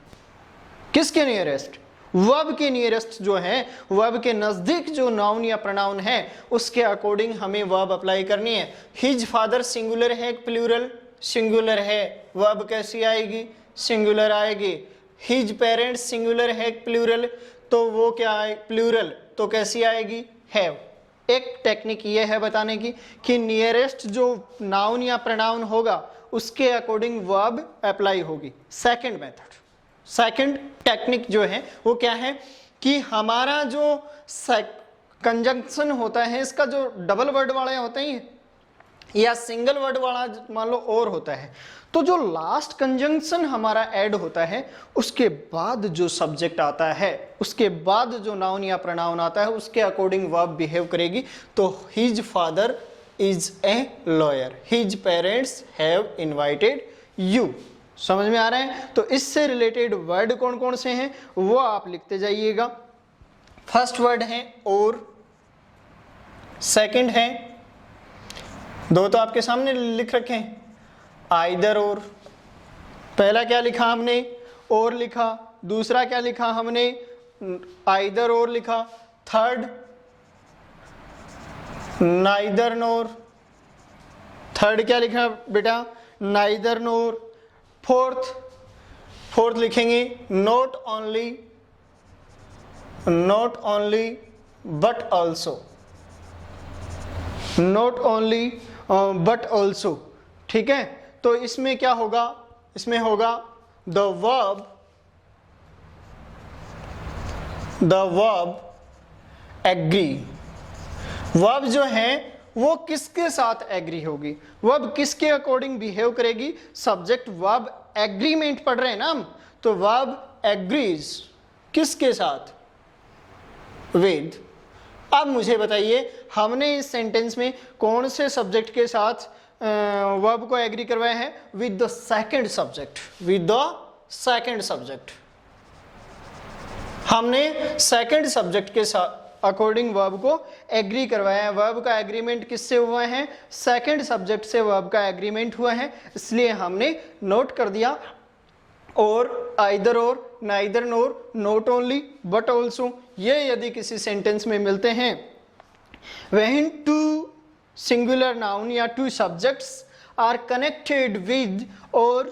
किसके नियरेस्ट? वर्ब के नियरेस्ट जो है, वर्ब के नज़दीक जो नाउन या प्रोनाउन है उसके अकॉर्डिंग हमें वर्ब अप्लाई करनी है। हिज फादर सिंगुलर है, प्लूरल सिंगुलर है, वर्ब कैसी आएगी? सिंगुलर आएगी। हिज पेरेंट्स सिंगुलर है, प्लूरल, तो वो क्या है? प्लूरल, तो कैसी आएगी? हैव। एक टेक्निक ये है बताने की कि नियरेस्ट जो नाउन या प्रोनाउन होगा उसके अकॉर्डिंग वर्ब अप्लाई होगी। सेकंड मेथड, सेकंड टेक्निक जो है वो क्या है कि हमारा जो कंजंक्शन होता है इसका जो डबल वर्ड वाले होते हैं या सिंगल वर्ड वाला मान लो और होता है, तो जो लास्ट कंजंक्शन हमारा ऐड होता है उसके बाद जो सब्जेक्ट आता है, उसके बाद जो नाउन या प्रोनाउन आता है उसके अकॉर्डिंग वर्ब बिहेव करेगी। तो his father is a lawyer, his parents have invited you. समझ में आ रहा है? तो इससे रिलेटेड वर्ड कौन कौन से हैं वो आप लिखते जाइएगा। फर्स्ट वर्ड है और, सेकंड है, दो तो आपके सामने लिख रखे हैं, आइदर और। पहला क्या लिखा हमने? और लिखा। दूसरा क्या लिखा हमने? आइदर और लिखा। थर्ड नाइदर नोर। थर्ड क्या लिखा बेटा? नाइदर नोर। फोर्थ लिखेंगे not only, not only but also, not only but also. ठीक है, तो इसमें क्या होगा? इसमें होगा द वर्ब एग्री। वर्ब जो है वो किसके साथ एग्री होगी? वर्ब किसके अकॉर्डिंग बिहेव करेगी? सब्जेक्ट वर्ब एग्रीमेंट पढ़ रहे हैं ना हम, तो वर्ब एग्रीज किसके साथ? विद। अब मुझे बताइए हमने इस सेंटेंस में कौन से सब्जेक्ट के साथ वर्ब को एग्री करवाया है? With the second subject, with the second subject. हमने सेकंड सब्जेक्ट के साथ अकॉर्डिंग वर्ब को एग्री करवाया है। वर्ब का एग्रीमेंट किससे हुआ है? सेकंड सब्जेक्ट से वर्ब का एग्रीमेंट हुआ है, इसलिए हमने नोट कर दिया और, आइदर और, neither NOR, not only but also. ये यदि किसी सेंटेंस में मिलते हैं, when two singular noun या two subjects are connected with or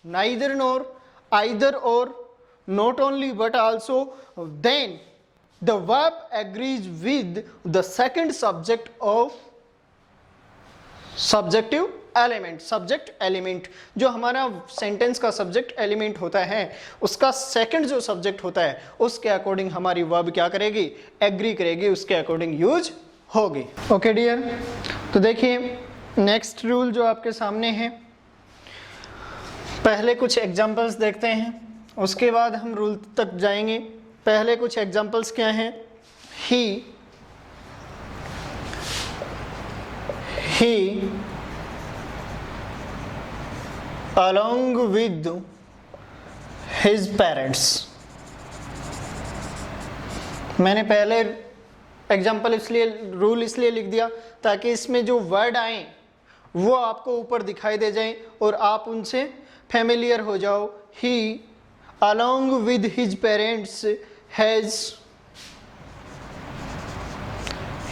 neither nor, either or, not only but also, then the verb agrees with the second subject of subjective element. Subject element जो हमारा sentence का subject element होता है उसका second जो subject होता है उसके अकॉर्डिंग हमारी वर्ब क्या करेगी? एग्री करेगी, उसके अकॉर्डिंग यूज होगी। ओके डियर, तो देखिए नेक्स्ट रूल जो आपके सामने है, पहले कुछ एग्जांपल्स देखते हैं उसके बाद हम रूल तक जाएंगे। पहले कुछ एग्जांपल्स क्या हैं? ही along with his parents। मैंने पहले एग्जाम्पल इसलिए, रूल इसलिए लिख दिया ताकि इसमें जो वर्ड आए वो आपको ऊपर दिखाई दे जाएं और आप उनसे फेमिलियर हो जाओ। ही along with his parents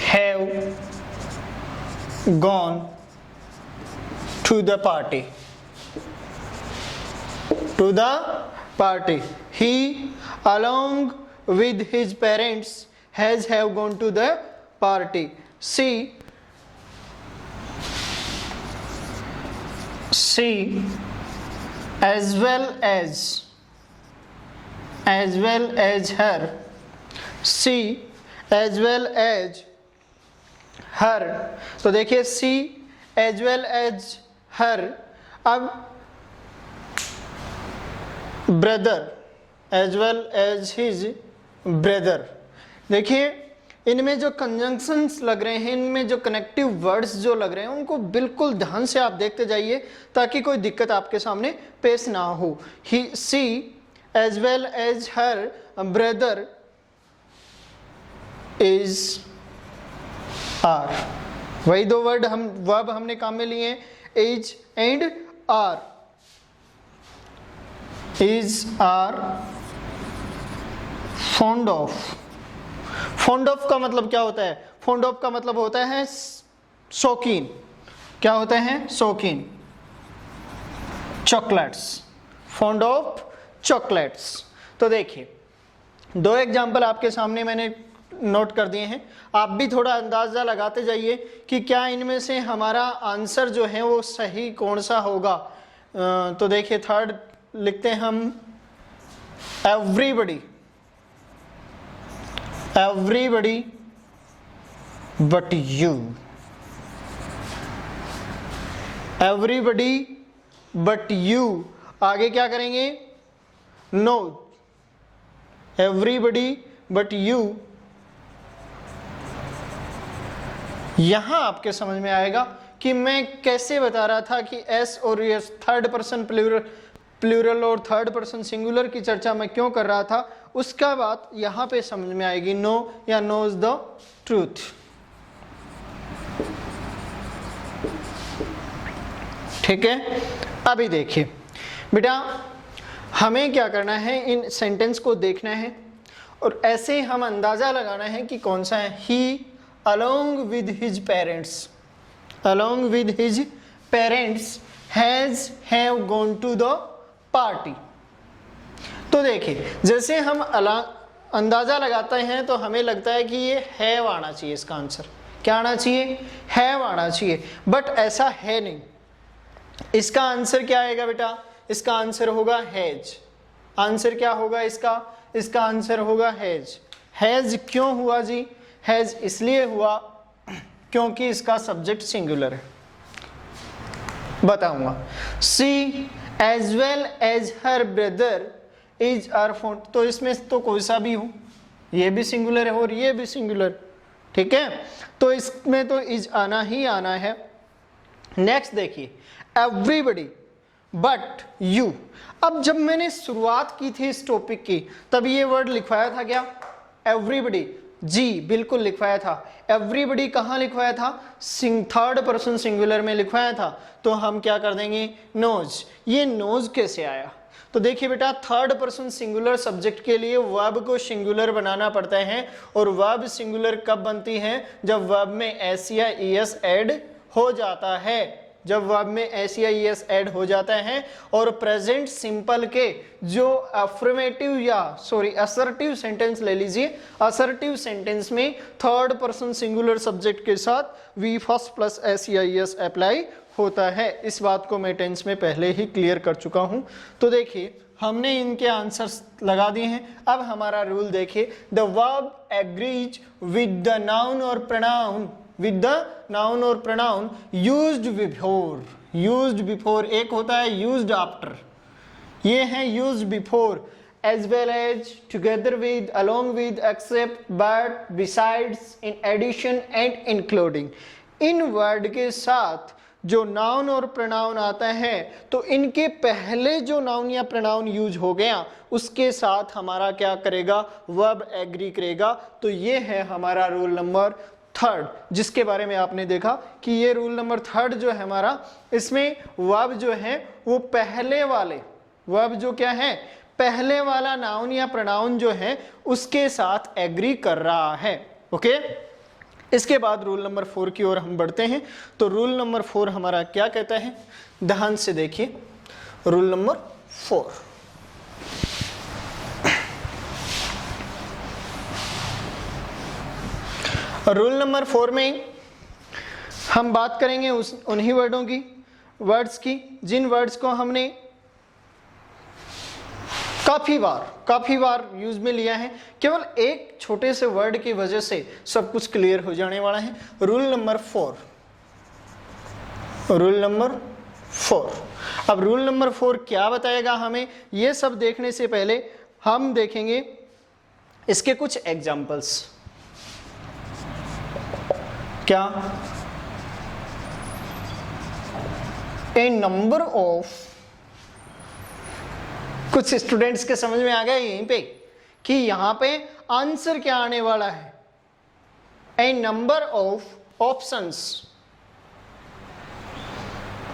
have gone to the party, to the party। He along with his parents have gone to the party। She as well as her, she as well as her। तो देखिए she as well as her। अब brother as well as his brother. देखिए इनमें जो conjunctions लग रहे हैं, इनमें जो कनेक्टिव वर्ड्स जो लग रहे हैं उनको बिल्कुल ध्यान से आप देखते जाइए ताकि कोई दिक्कत आपके सामने पेश ना हो। He she as well as her brother is are. वही दो वर्ड हम वर्ब हमने काम में लिए हैं, is and are. is are fond of। fond of का मतलब क्या होता है? fond of का मतलब होता है शौकीन। क्या होता है? शौकीन। Chocolates, fond of chocolates. तो देखिए दो एग्जाम्पल आपके सामने मैंने नोट कर दिए हैं, आप भी थोड़ा अंदाज़ा लगाते जाइए कि क्या इनमें से हमारा आंसर जो है वो सही कौन सा होगा। तो देखिए थर्ड लिखते हैं हम, everybody, everybody but you, everybody but you. आगे क्या करेंगे, नो, एवरीबडी बट यू। यहां आपके समझ में आएगा कि मैं कैसे बता रहा था कि एस और एस थर्ड पर्सन प्लूरल और थर्ड पर्सन सिंगुलर की चर्चा मैं क्यों कर रहा था, उसका बात यहां पे समझ में आएगी। नो या नोज द ट्रूथ। ठीक है, अभी देखिए बेटा, हमें क्या करना है, इन सेंटेंस को देखना है और ऐसे हम अंदाजा लगाना है कि कौन सा है। ही along with his parents, along with his parents have gone to the party। तो देखिए जैसे हम अंदाजा लगाते हैं तो हमें लगता है कि ये हैव आना चाहिए, इसका आंसर क्या आना चाहिए, हैव आना चाहिए, बट ऐसा है नहीं। इसका आंसर क्या आएगा बेटा, इसका आंसर होगा हैज। आंसर क्या होगा इसका, इसका आंसर होगा हैज। हैज क्यों हुआ जी, हैज इसलिए हुआ क्योंकि इसका सब्जेक्ट सिंगुलर है, बताऊंगा। She as well as her brother is are phone, तो इसमें तो कोई सा भी हो, ये भी सिंगुलर है और ये भी सिंगुलर, ठीक है, तो इसमें तो इज आना ही आना है। नेक्स्ट देखिए, एवरीबडी बट यू। अब जब मैंने शुरुआत की थी इस टॉपिक की तब ये वर्ड लिखवाया था क्या, एवरीबडी, जी बिल्कुल लिखवाया था। एवरीबडी कहाँ लिखवाया था, थर्ड पर्सन सिंगुलर में लिखवाया था। तो हम क्या कर देंगे, नोज। ये नोज कैसे आया, तो देखिए बेटा, थर्ड पर्सन सिंगुलर सब्जेक्ट के लिए वर्ब को सिंगुलर बनाना पड़ता है, और वर्ब सिंगुलर कब बनती है, जब वर्ब में एस या ईएस ऐड हो जाता है। जब वर्ब में एस या ईएस ऐड हो जाता है और प्रेजेंट सिंपल के जो अफर्मेटिव या असर्टिव सेंटेंस ले लीजिए, असर्टिव सेंटेंस में थर्ड पर्सन सिंगुलर सब्जेक्ट के साथ वी फर्स्ट प्लस एस या ईएस अप्लाई होता है। इस बात को मैं टेंस में पहले ही क्लियर कर चुका हूं। तो देखिए हमने इनके आंसर्स लगा दिए हैं। अब हमारा रूल देखिए, the verb agrees with the noun और प्रोनाउन, विद द नाउन और pronoun used before. Used before एक होता है यूज्ड आफ्टर, ये है used before, as well as, together with, along with, except, but, besides, in addition and including. इन word के साथ जो नाउन और प्रोनाउन आता है तो इनके पहले जो नाउन या प्रोनाउन यूज हो गया उसके साथ हमारा क्या करेगा, वर्ब एग्री करेगा। तो ये है हमारा रूल नंबर थर्ड, जिसके बारे में आपने देखा कि ये रूल नंबर थर्ड जो है हमारा, इसमें वर्ब जो है वो पहले वाले वर्ब जो क्या है, पहले वाला नाउन या प्रोनाउन जो है उसके साथ एग्री कर रहा है। ओके, इसके बाद रूल नंबर 4 की ओर हम बढ़ते हैं। तो रूल नंबर 4 हमारा क्या कहता है, ध्यान से देखिए। रूल नंबर 4, रूल नंबर 4 में हम बात करेंगे उन्हीं वर्डों की, वर्ड्स की, जिन वर्ड्स को हमने काफी बार यूज में लिया है। केवल एक छोटे से वर्ड की वजह से सब कुछ क्लियर हो जाने वाला है। Rule number 4, rule number 4। अब रूल नंबर 4 क्या बताएगा हमें, ये सब देखने से पहले हम देखेंगे इसके कुछ एग्जाम्पल्स। क्या, ए नंबर ऑफ, कुछ स्टूडेंट्स के समझ में आ गया यहीं पे कि यहां पे आंसर क्या आने वाला है, ए नंबर ऑफ ऑप्शंस।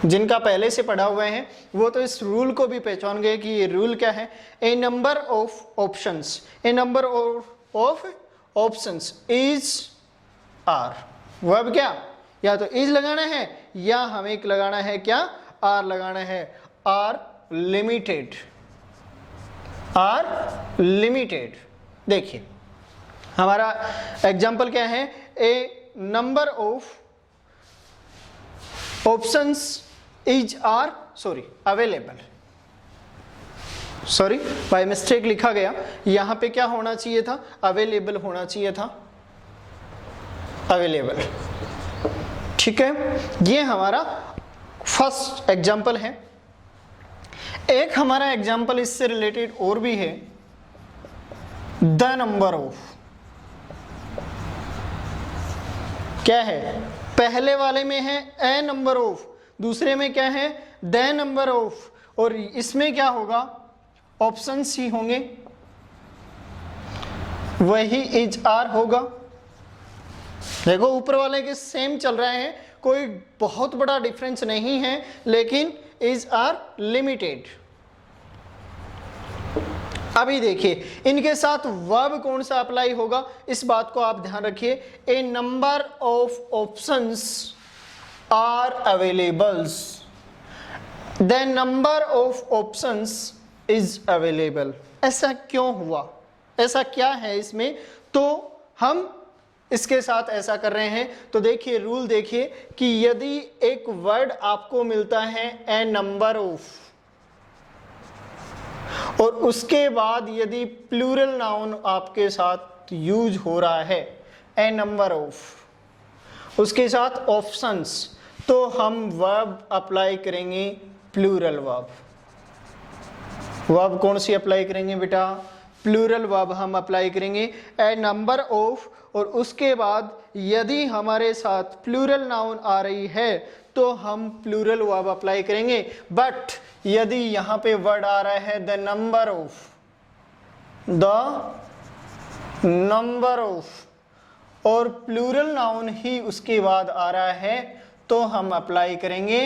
जिनका पहले से पढ़ा हुआ है वो तो इस रूल को भी पहचान गए कि ये रूल क्या है, a number of options. A number of options is are, verb क्या, या तो इज लगाना है या हमें लगाना है क्या, आर लगाना है। Are limited, are limited. देखिए हमारा एग्जाम्पल क्या है, a number of options is are available, sorry by mistake लिखा गया, यहां पे क्या होना चाहिए था, अवेलेबल होना चाहिए था, अवेलेबल। ठीक है, ये हमारा फर्स्ट एग्जाम्पल है। एक हमारा एग्जाम्पल इससे रिलेटेड और भी है, द नंबर ऑफ, क्या है, पहले वाले में है ए नंबर ऑफ, दूसरे में क्या है, द नंबर ऑफ, और इसमें क्या होगा, ऑप्शंस ही होंगे, वही इज आर होगा। देखो ऊपर वाले के सेम चल रहे हैं, कोई बहुत बड़ा डिफरेंस नहीं है, लेकिन इज आर लिमिटेड। अभी देखिए इनके साथ वर्ब कौन सा अप्लाई होगा, इस बात को आप ध्यान रखिए। A number of options are availables, the number of options is available. ऐसा क्यों हुआ, ऐसा क्या है इसमें, तो हम इसके साथ ऐसा कर रहे हैं। तो देखिए रूल देखिए कि यदि एक वर्ड आपको मिलता है ए नंबर ऑफ, और उसके बाद यदि प्लूरल नाउन आपके साथ यूज हो रहा है ए नंबर ऑफ, उसके साथ ऑप्शंस, तो हम वर्ब अप्लाई करेंगे प्लूरल वर्ब। वर्ब कौन सी अप्लाई करेंगे बेटा, प्लूरल वर्ब हम अप्लाई करेंगे ए नंबर ऑफ, और उसके बाद यदि हमारे साथ प्लूरल नाउन आ रही है तो हम प्लूरल वर्ब अप्लाई करेंगे। बट यदि यहां पे वर्ड आ रहा है the number of, the number of, और प्लूरल नाउन ही उसके बाद आ रहा है, तो हम अप्लाई करेंगे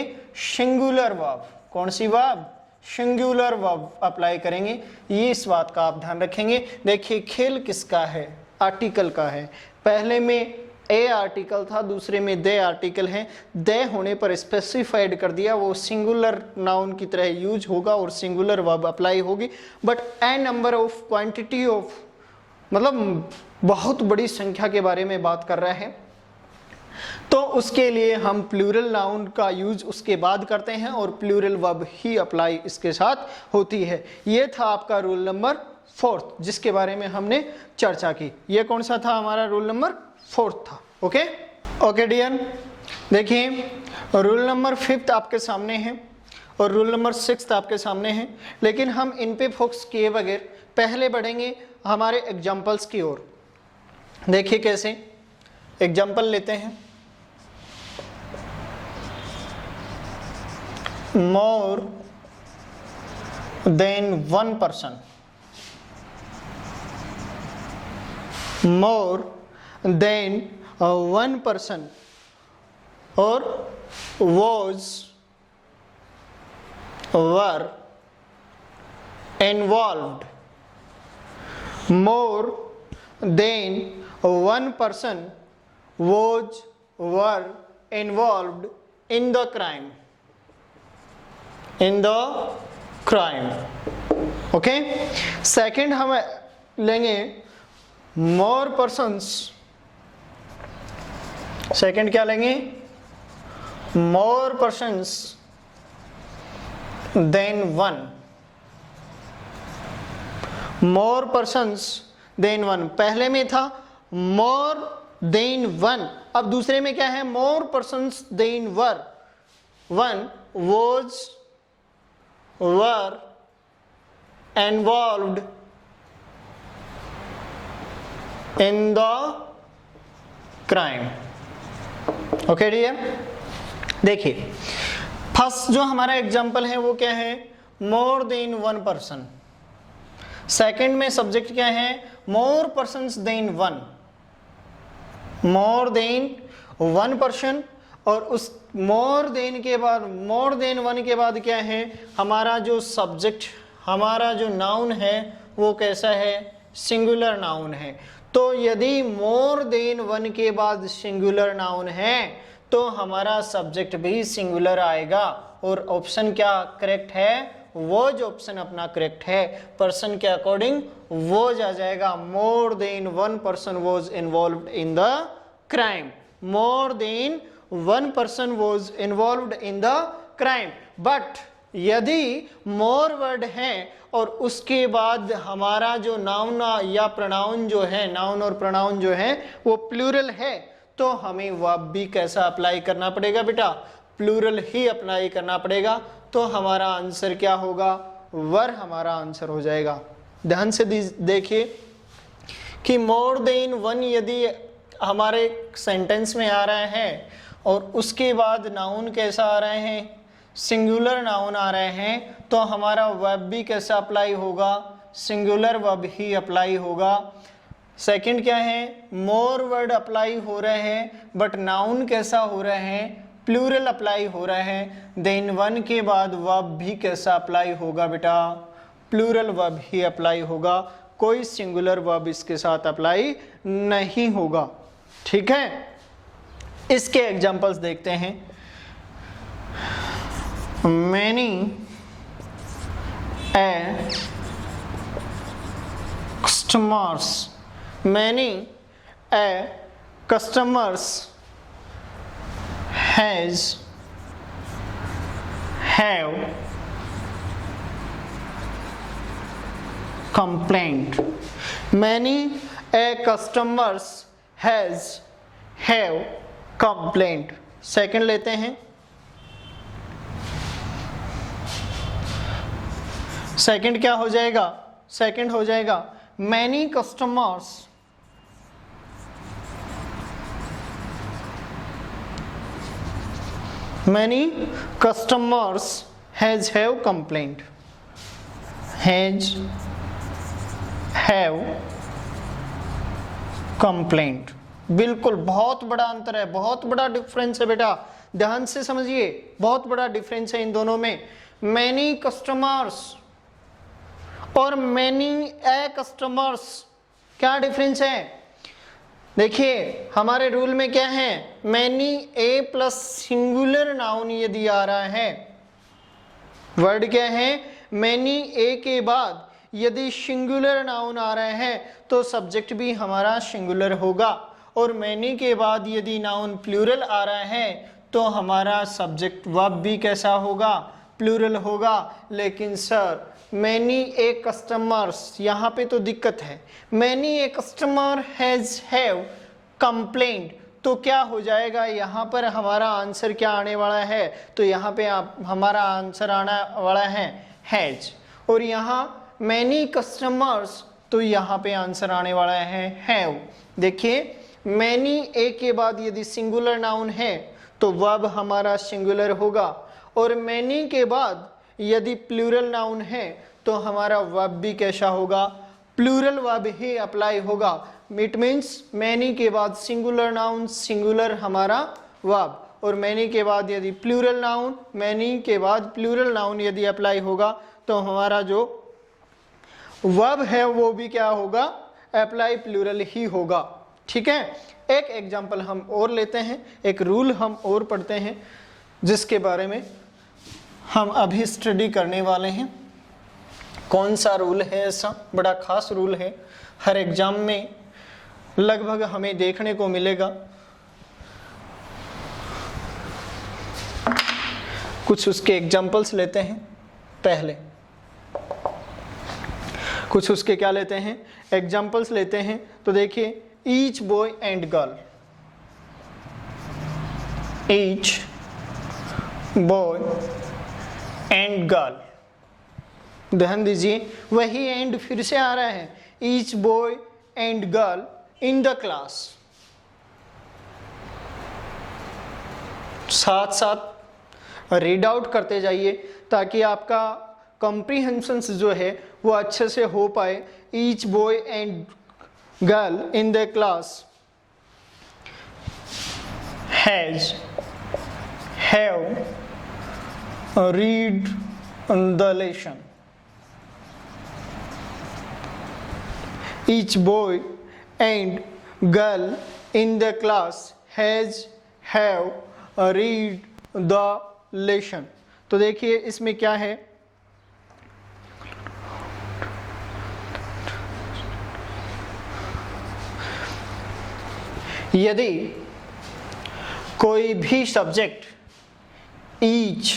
सिंगुलर वर्ब। कौन सी वर्ब, सिंगुलर वर्ब अप्लाई करेंगे। ये इस बात का आप ध्यान रखेंगे। देखिए खेल किसका है, आर्टिकल का है। पहले में ए आर्टिकल था, दूसरे में दे आर्टिकल है। दे होने पर स्पेसिफाइड कर दिया, वो सिंगुलर नाउन की तरह यूज होगा और सिंगुलर वर्ब अप्लाई होगी। But A number of, quantity of, मतलब बहुत बड़ी संख्या के बारे में बात कर रहा है, तो उसके लिए हम प्लूरल नाउन का यूज उसके बाद करते हैं और प्लूरल वर्ब ही अप्लाई इसके साथ होती है। ये था आपका रूल नंबर 4 जिसके बारे में हमने चर्चा की। ये कौन सा था, हमारा रूल नंबर 4 था। ओके ओके डियर, देखिए रूल नंबर 5 आपके सामने है और रूल नंबर 6 आपके सामने है, लेकिन हम इन पे फोकस किए बगैर पहले बढ़ेंगे हमारे एग्जाम्पल्स की ओर। देखिए कैसे एग्जाम्पल लेते हैं। मोर देन वन पर्सन, मोर देन वन पर्सन, और was, were involved। more than one person was, were involved in the crime, in the crime। Okay, second हम लेंगे more persons। सेकंड क्या लेंगे, more persons than one, more persons than one। पहले में था more than one, अब दूसरे में क्या है, more persons than were। one was, were involved in the crime। Okay dear, देखिए फर्स्ट जो हमारा एग्जांपल है वो क्या है, more than one person. Second में सब्जेक्ट क्या है, more persons than one, more than one person, और उस मोर देन के बाद, मोर देन वन के बाद क्या है, हमारा जो सब्जेक्ट, हमारा जो नाउन है वो कैसा है, सिंगुलर नाउन है। तो यदि मोर देन वन के बाद सिंगुलर नाउन है तो हमारा सब्जेक्ट भी सिंगुलर आएगा, और ऑप्शन क्या करेक्ट है, वो जो ऑप्शन अपना करेक्ट है। पर्सन के अकॉर्डिंग वॉज आ जाएगा, मोर than one person was involved in the crime, more than one person was involved in the crime. But यदि मोर वर्ड है और उसके बाद हमारा जो नाउन या प्रोनाउन जो है, नाउन और प्रोनाउन जो है वो प्लूरल है, तो हमें वर्ब भी कैसा अप्लाई करना पड़ेगा बेटा, प्लूरल ही अप्लाई करना पड़ेगा। तो हमारा आंसर क्या होगा, वर हमारा आंसर हो जाएगा। ध्यान से देखिए कि मोर देन वन यदि हमारे सेंटेंस में आ रहा है और उसके बाद नाउन कैसा आ रहे हैं, सिंगुलर नाउन आ रहे हैं, तो हमारा वर्ब भी कैसा अप्लाई होगा, सिंगुलर वर्ब ही अप्लाई होगा। सेकंड क्या है, मोर वर्ड अप्लाई हो रहे हैं बट नाउन कैसा हो रहे हैं, प्लूरल अप्लाई हो रहा है। देन वन के बाद वर्ब भी कैसा अप्लाई होगा बेटा, प्लूरल वर्ब ही अप्लाई होगा, कोई सिंगुलर वर्ब इसके साथ अप्लाई नहीं होगा। ठीक है, इसके एग्जांपल्स देखते हैं। Many a customers, many a customers have complained, many a customers have complained। Second लेते हैं, सेकंड क्या हो जाएगा, सेकंड हो जाएगा many customers many customers have complained, have complained। बिल्कुल बहुत बड़ा अंतर है, बहुत बड़ा डिफरेंस है बेटा, ध्यान से समझिए, बहुत बड़ा डिफरेंस है इन दोनों में। many customers और many a customers, क्या डिफरेंस है? देखिए हमारे रूल में क्या है, many a plus singular noun यदि आ रहा है, वर्ड क्या है, मैनी ए के बाद यदि सिंगुलर नाउन आ रहा है तो सब्जेक्ट भी हमारा सिंगुलर होगा, और मैनी के बाद यदि नाउन प्लूरल आ रहा है तो हमारा सब्जेक्ट वर्ब भी कैसा होगा, प्लूरल होगा। लेकिन सर मैनी ए कस्टमर्स, यहाँ पे तो दिक्कत है, many a customer have complaint, तो क्या हो जाएगा, यहाँ पर हमारा आंसर क्या आने वाला है, तो यहाँ पे हमारा आंसर आने वाला है हैज, और यहाँ मैनी कस्टमर्स, तो यहाँ पे आंसर आने वाला है हैव। देखिए मैनी ए के बाद यदि सिंगुलर नाउन है तो वर्ब हमारा सिंगुलर होगा, और मैनी के बाद यदि प्लूरल नाउन है तो हमारा वर्ब भी कैसा होगा, प्लूरल वर्ब ही अप्लाई होगा। इट मीन्स मैनी के बाद सिंगुलर नाउन, सिंगुलर हमारा वर्ब, और मैनी के बाद यदि प्लूरल नाउन, मैनी के बाद प्लूरल नाउन यदि अप्लाई होगा तो हमारा जो वर्ब है वो भी क्या होगा, अप्लाई प्लूरल ही होगा। ठीक है, एक एग्जाम्पल हम और लेते हैं, एक रूल हम और पढ़ते हैं जिसके बारे में हम अभी स्टडी करने वाले हैं। कौन सा रूल है ऐसा, बड़ा खास रूल है, हर एग्जाम में लगभग हमें देखने को मिलेगा। कुछ उसके एग्जाम्पल्स लेते हैं पहले, कुछ उसके क्या लेते हैं, एग्जाम्पल्स लेते हैं। तो देखिए each boy and girl, each boy and girl, ध्यान दीजिए वही एंड फिर से आ रहा है, each boy and girl in the class. साथ साथ रीड आउट करते जाइए ताकि आपका कॉम्प्रीहेंशन जो है वो अच्छे से हो पाए। Each boy and girl in the class have read the lesson. Each boy and girl in the class have read the lesson। तो देखिए इसमें क्या है, यदि कोई भी subject each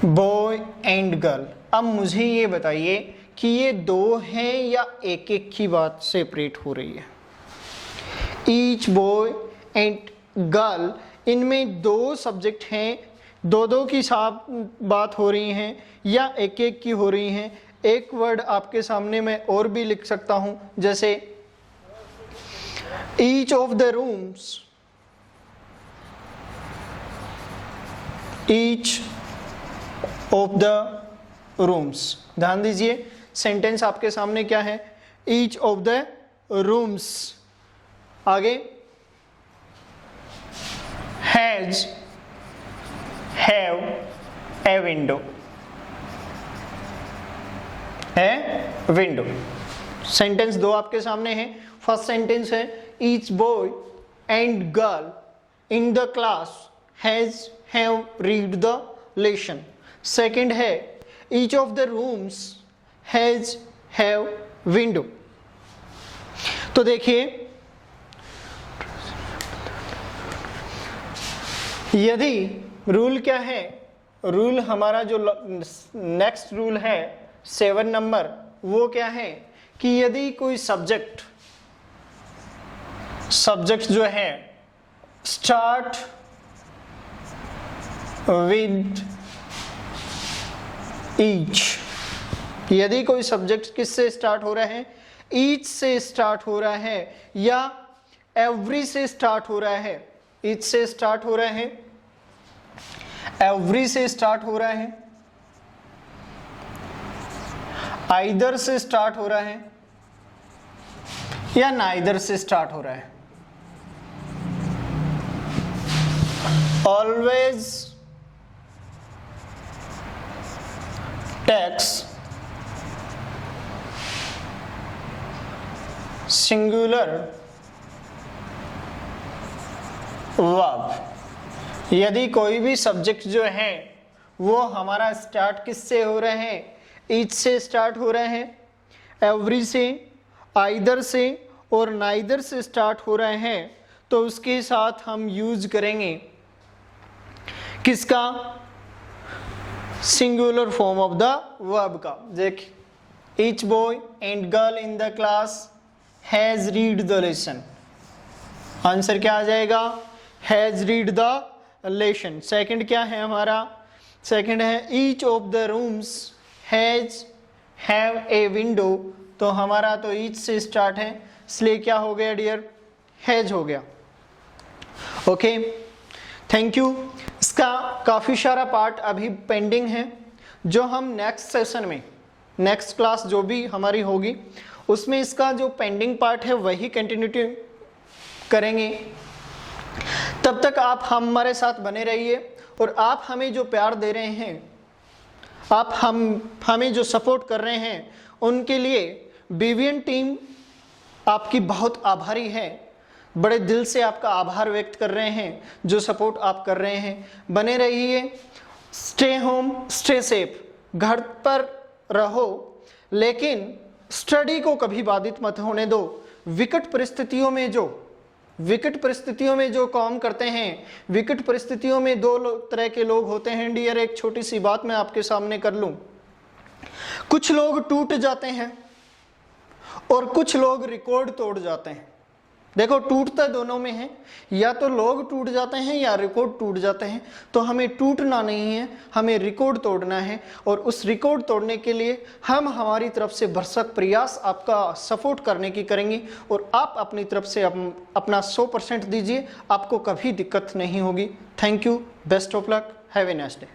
boy and girl, अब मुझे ये बताइए कि ये दो हैं या एक एक की बात सेपरेट हो रही है। ईच बॉय एंड गर्ल, इनमें दो सब्जेक्ट हैं, दो दो की साथ बात हो रही हैं या एक एक की हो रही हैं। एक वर्ड आपके सामने मैं और भी लिख सकता हूं, जैसे each of the rooms, each of the rooms. ध्यान दीजिए सेंटेंस आपके सामने क्या है, ईच ऑफ द रूम्स। आगे हैज हैव ए विंडो, है विंडो। सेंटेंस दो आपके सामने है। फर्स्ट सेंटेंस है each boy and girl in the class has have read the lesson. Second है each of the rooms has have window. तो देखिए यदि रूल क्या है, रूल हमारा जो नेक्स्ट रूल है 7 नंबर, वो क्या है कि यदि कोई सब्जेक्ट जो है स्टार्ट विद ईच, यदि कोई सब्जेक्ट किससे स्टार्ट हो रहा है, ईच से स्टार्ट हो रहा है या एवरी से स्टार्ट हो रहा है। ईच से स्टार्ट हो रहा है, एवरी से स्टार्ट हो रहा है, आइदर से स्टार्ट हो रहा है या नाइदर से स्टार्ट हो रहा है। Always takes singular verb. यदि कोई भी सब्जेक्ट जो है वो हमारा स्टार्ट किससे हो रहा है, ईच से स्टार्ट हो रहा है, एवरी से, आइदर से और नाइदर से स्टार्ट हो रहा है, तो उसके साथ हम यूज करेंगे किसका, singular form of the verb का। देख each boy and girl in the class has read the lesson, answer क्या आ जाएगा, has read the lesson. Second क्या है हमारा, सेकंड है each of the rooms has have a window, तो हमारा तो ईच से स्टार्ट है, इसलिए क्या हो गया डियर, हैज हो गया। Okay thank you. इसका काफ़ी सारा पार्ट अभी पेंडिंग है, जो हम नेक्स्ट सेशन में, नेक्स्ट क्लास जो भी हमारी होगी उसमें इसका जो पेंडिंग पार्ट है वही कंटिन्यूटी करेंगे। तब तक आप हमारे साथ बने रहिए और आप हमें जो प्यार दे रहे हैं, आप हमें जो सपोर्ट कर रहे हैं, उनके लिए BVN टीम आपकी बहुत आभारी है। बड़े दिल से आपका आभार व्यक्त कर रहे हैं जो सपोर्ट आप कर रहे हैं। बने रहिए, स्टे होम स्टे सेफ, घर पर रहो लेकिन स्टडी को कभी बाधित मत होने दो। विकट परिस्थितियों में जो काम करते हैं, विकट परिस्थितियों में दो तरह के लोग होते हैं डियर। एक छोटी सी बात मैं आपके सामने कर लूं, कुछ लोग टूट जाते हैं और कुछ लोग रिकॉर्ड तोड़ जाते हैं। देखो टूटता दोनों में है, या तो लोग टूट जाते हैं या रिकॉर्ड टूट जाते हैं। तो हमें टूटना नहीं है, हमें रिकॉर्ड तोड़ना है और उस रिकॉर्ड तोड़ने के लिए हम हमारी तरफ से भरसक प्रयास आपका सपोर्ट करने की करेंगे और आप अपनी तरफ से अपना 100% दीजिए, आपको कभी दिक्कत नहीं होगी। Thank you, best of luck, have a nice day.